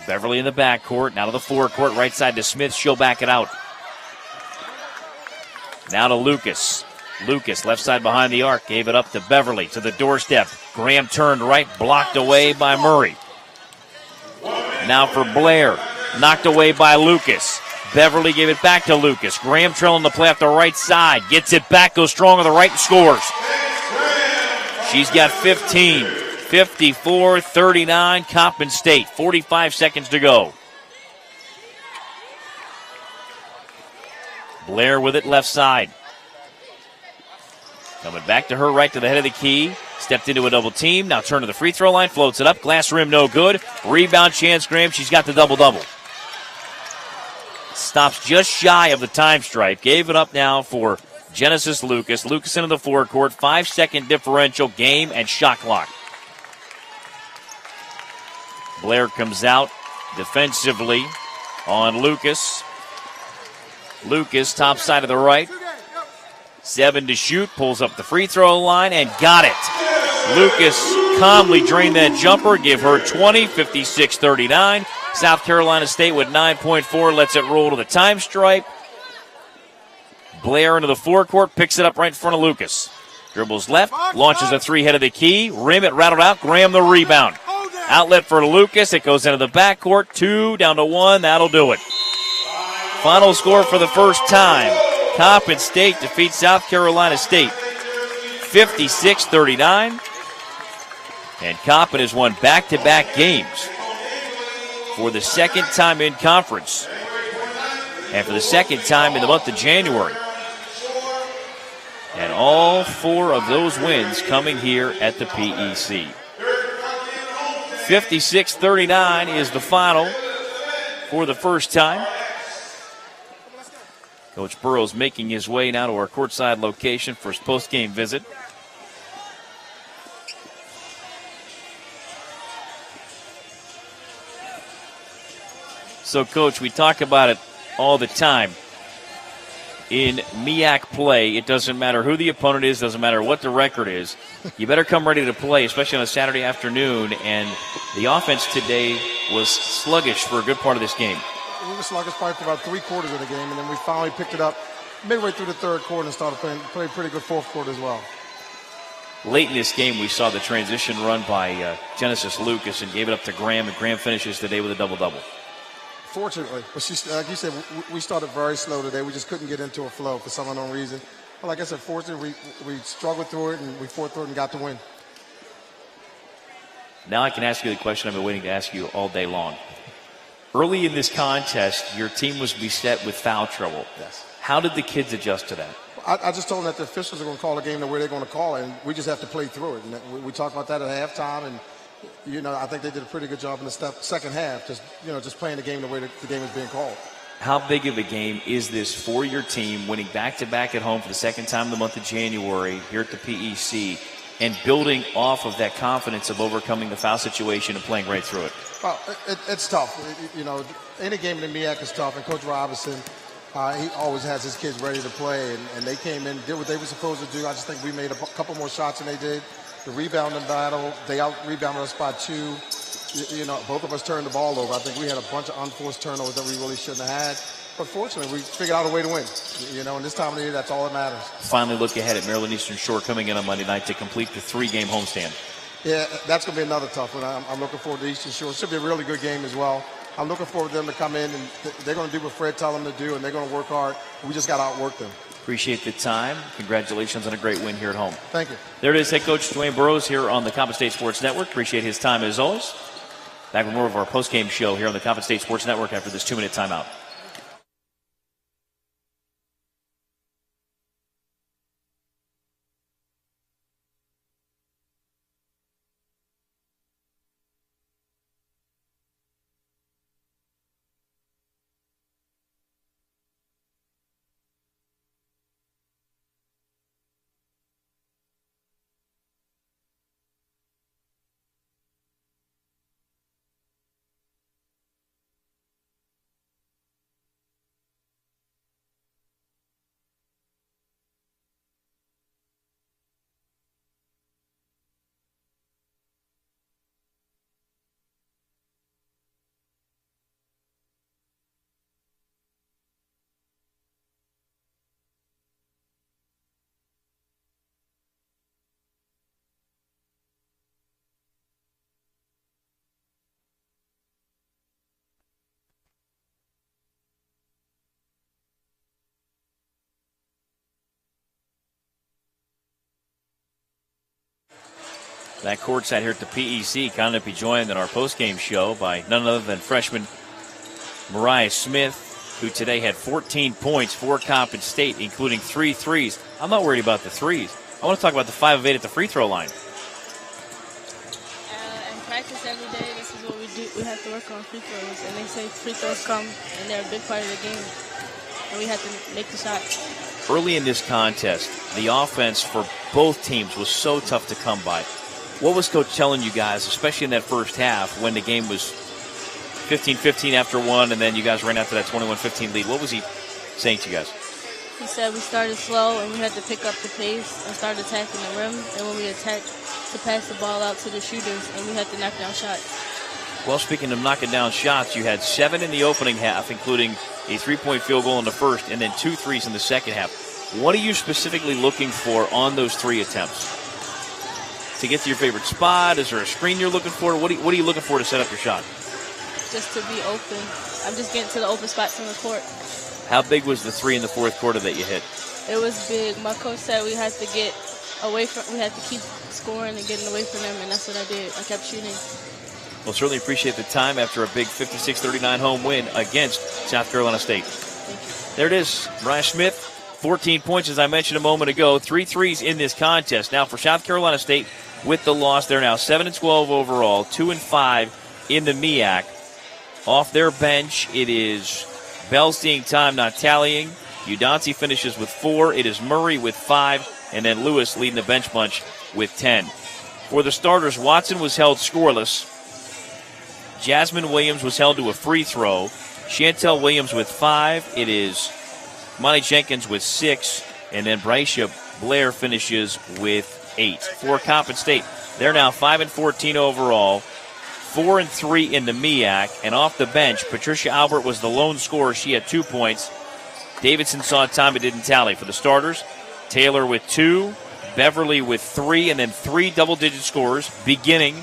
Beverly in the backcourt. Now to the forecourt. Right side to Smith. She'll back it out. Now to Lucas. Lucas, left side behind the arc. Gave it up to Beverly. To the doorstep. Graham turned right. Blocked away by Murray. Now for Blair. Knocked away by Lucas. Beverly gave it back to Lucas. Graham trailing the play off the right side. Gets it back. Goes strong on the right and scores. She's got 15, 54-39, Coppin State, 45 seconds to go. Blair with it left side. Coming back to her right to the head of the key. Stepped into a double team. Now turn to the free throw line. Floats it up. Glass rim no good. Rebound Chance Graham. She's got the double-double. Stops just shy of the time stripe. Gave it up now for Genesis Lucas. Lucas into the forecourt. 5-second differential game and shot clock. Blair comes out defensively on Lucas. Lucas, top side of the right. 7 to shoot. Pulls up the free throw line and got it. Lucas calmly drained that jumper. Give her 20, 56-39. South Carolina State with 9.4. Lets it roll to the time stripe. Blair into the forecourt. Picks it up right in front of Lucas. Dribbles left. Launches a three head of the key. Rim it rattled out. Graham the rebound. Outlet for Lucas. It goes into the backcourt. 2 down to 1. That'll do it. Final score for the first time. Coppin State defeats South Carolina State 56-39. And Coppin has won back-to-back games for the second time in conference and for the second time in the month of January. And all 4 of those wins coming here at the PEC. 56-39 is the final for the first time. Coach Burrows making his way now to our courtside location for his post-game visit. So, Coach, we talk about it all the time. In MEAC play, it doesn't matter who the opponent is, doesn't matter what the record is. You better come ready to play, especially on a Saturday afternoon. And the offense today was sluggish for a good part of this game. We were sluggish probably for about 3 quarters of the game, and then we finally picked it up midway through the third quarter and started playing pretty good fourth quarter as well. Late in this game, we saw the transition run by Genesis Lucas and gave it up to Graham, and Graham finishes today with a double-double. Fortunately, but like you said, we started very slow today. We just couldn't get into a flow for some unknown reason. But like I said, fortunately, we struggled through it, and we fought through it and got the win. Now I can ask you the question I've been waiting to ask you all day long. Early in this contest, your team was beset with foul trouble. Yes. How did the kids adjust to that? I just told them that the officials are going to call the game the way they're going to call it, and we just have to play through it. And we talked about that at halftime, and I think they did a pretty good job in the second half, just playing the game the way the game is being called. How big of a game is this for your team, winning back-to-back at home for the second time in the month of January here at the PEC, and building off of that confidence of overcoming the foul situation and playing right through it? Well, it's tough. Any game in the MEAC is tough, and Coach Robinson, he always has his kids ready to play, and they came in, did what they were supposed to do. I just think we made a couple more shots than they did. The rebounding battle, they out-rebounded us by 2. Both of us turned the ball over. I think we had a bunch of unforced turnovers that we really shouldn't have had. But fortunately, we figured out a way to win. And this time of the year, that's all that matters. Finally look ahead at Maryland Eastern Shore coming in on Monday night to complete the 3-game homestand. Yeah, that's going to be another tough one. I'm looking forward to Eastern Shore. It should be a really good game as well. I'm looking forward to them to come in, and they're going to do what Fred tell them to do, and they're going to work hard. We just got to outwork them. Appreciate the time. Congratulations on a great win here at home. Thank you. There it is, head coach Dwayne Burrows here on the Coppin State Sports Network. Appreciate his time as always. Back with more of our post-game show here on the Coppin State Sports Network after this 2-minute timeout. That courtside here at the PEC, kind of be joined in our postgame show by none other than freshman Mariah Smith who today had 14 points for Coppin State, including 3 threes. I'm not worried about the threes. I want to talk about the 5 of 8 at the free throw line. In practice every day, this is what we do. We have to work on free throws, and they say free throws come, and they're a big part of the game, and we have to make the shots. Early in this contest, the offense for both teams was so tough to come by. What was Coach telling you guys, especially in that first half when the game was 15-15 after one, and then you guys ran out to that 21-15 lead? What was he saying to you guys? He said we started slow, and we had to pick up the pace and start attacking the rim, and when we attacked, to pass the ball out to the shooters, and we had to knock down shots. Well, speaking of knocking down shots, you had 7 in the opening half, including a 3-point field goal in the first and then 2 threes in the second half. What are you specifically looking for on those 3 attempts? To get to your favorite spot? Is there a screen you're looking for? What are you looking for to set up your shot? Just to be open. I'm just getting to the open spots on the court. How big was the 3 in the fourth quarter that you hit? It was big. My coach said we had to get away from, we had to keep scoring and getting away from them, and that's what I did. I kept shooting. Well, certainly appreciate the time after a big 56-39 home win against South Carolina State. Thank you. There it is. Mariah Smith, 14 points, as I mentioned a moment ago. 3 threes in this contest. Now for South Carolina State, with the loss, they're now 7-12 overall, 2-5 in the MEAC. Off their bench, it is Bellstein time not tallying. Udonsi finishes with 4. It is Murray with 5, and then Lewis leading the bench bunch with 10. For the starters, Watson was held scoreless. Jasmine Williams was held to a free throw. Chantel Williams with 5. It is Monty Jenkins with 6. And then Brycia Blair finishes with 8. For Coppin State, they're now 5-14 overall, 4-3 in the MEAC. And off the bench, Patricia Albert was the lone scorer. She had 2 points. Davidson saw time but didn't tally. For the starters, Taylor with 2, Beverly with 3, and then 3 double-digit scorers, beginning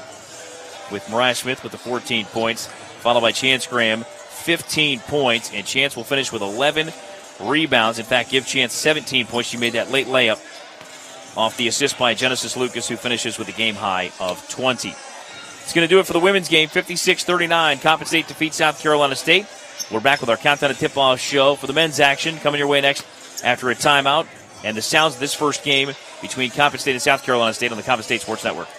with Mariah Smith with the 14 points, followed by Chance Graham, 15 points, and Chance will finish with 11 rebounds. In fact, give Chance 17 points. She made that late layup off the assist by Genesis Lucas, who finishes with a game high of 20. It's going to do it for the women's game, 56-39. Coppin State defeats South Carolina State. We're back with our Countdown to Tip-Off show for the men's action coming your way next after a timeout, and the sounds of this first game between Coppin State and South Carolina State on the Coppin State Sports Network.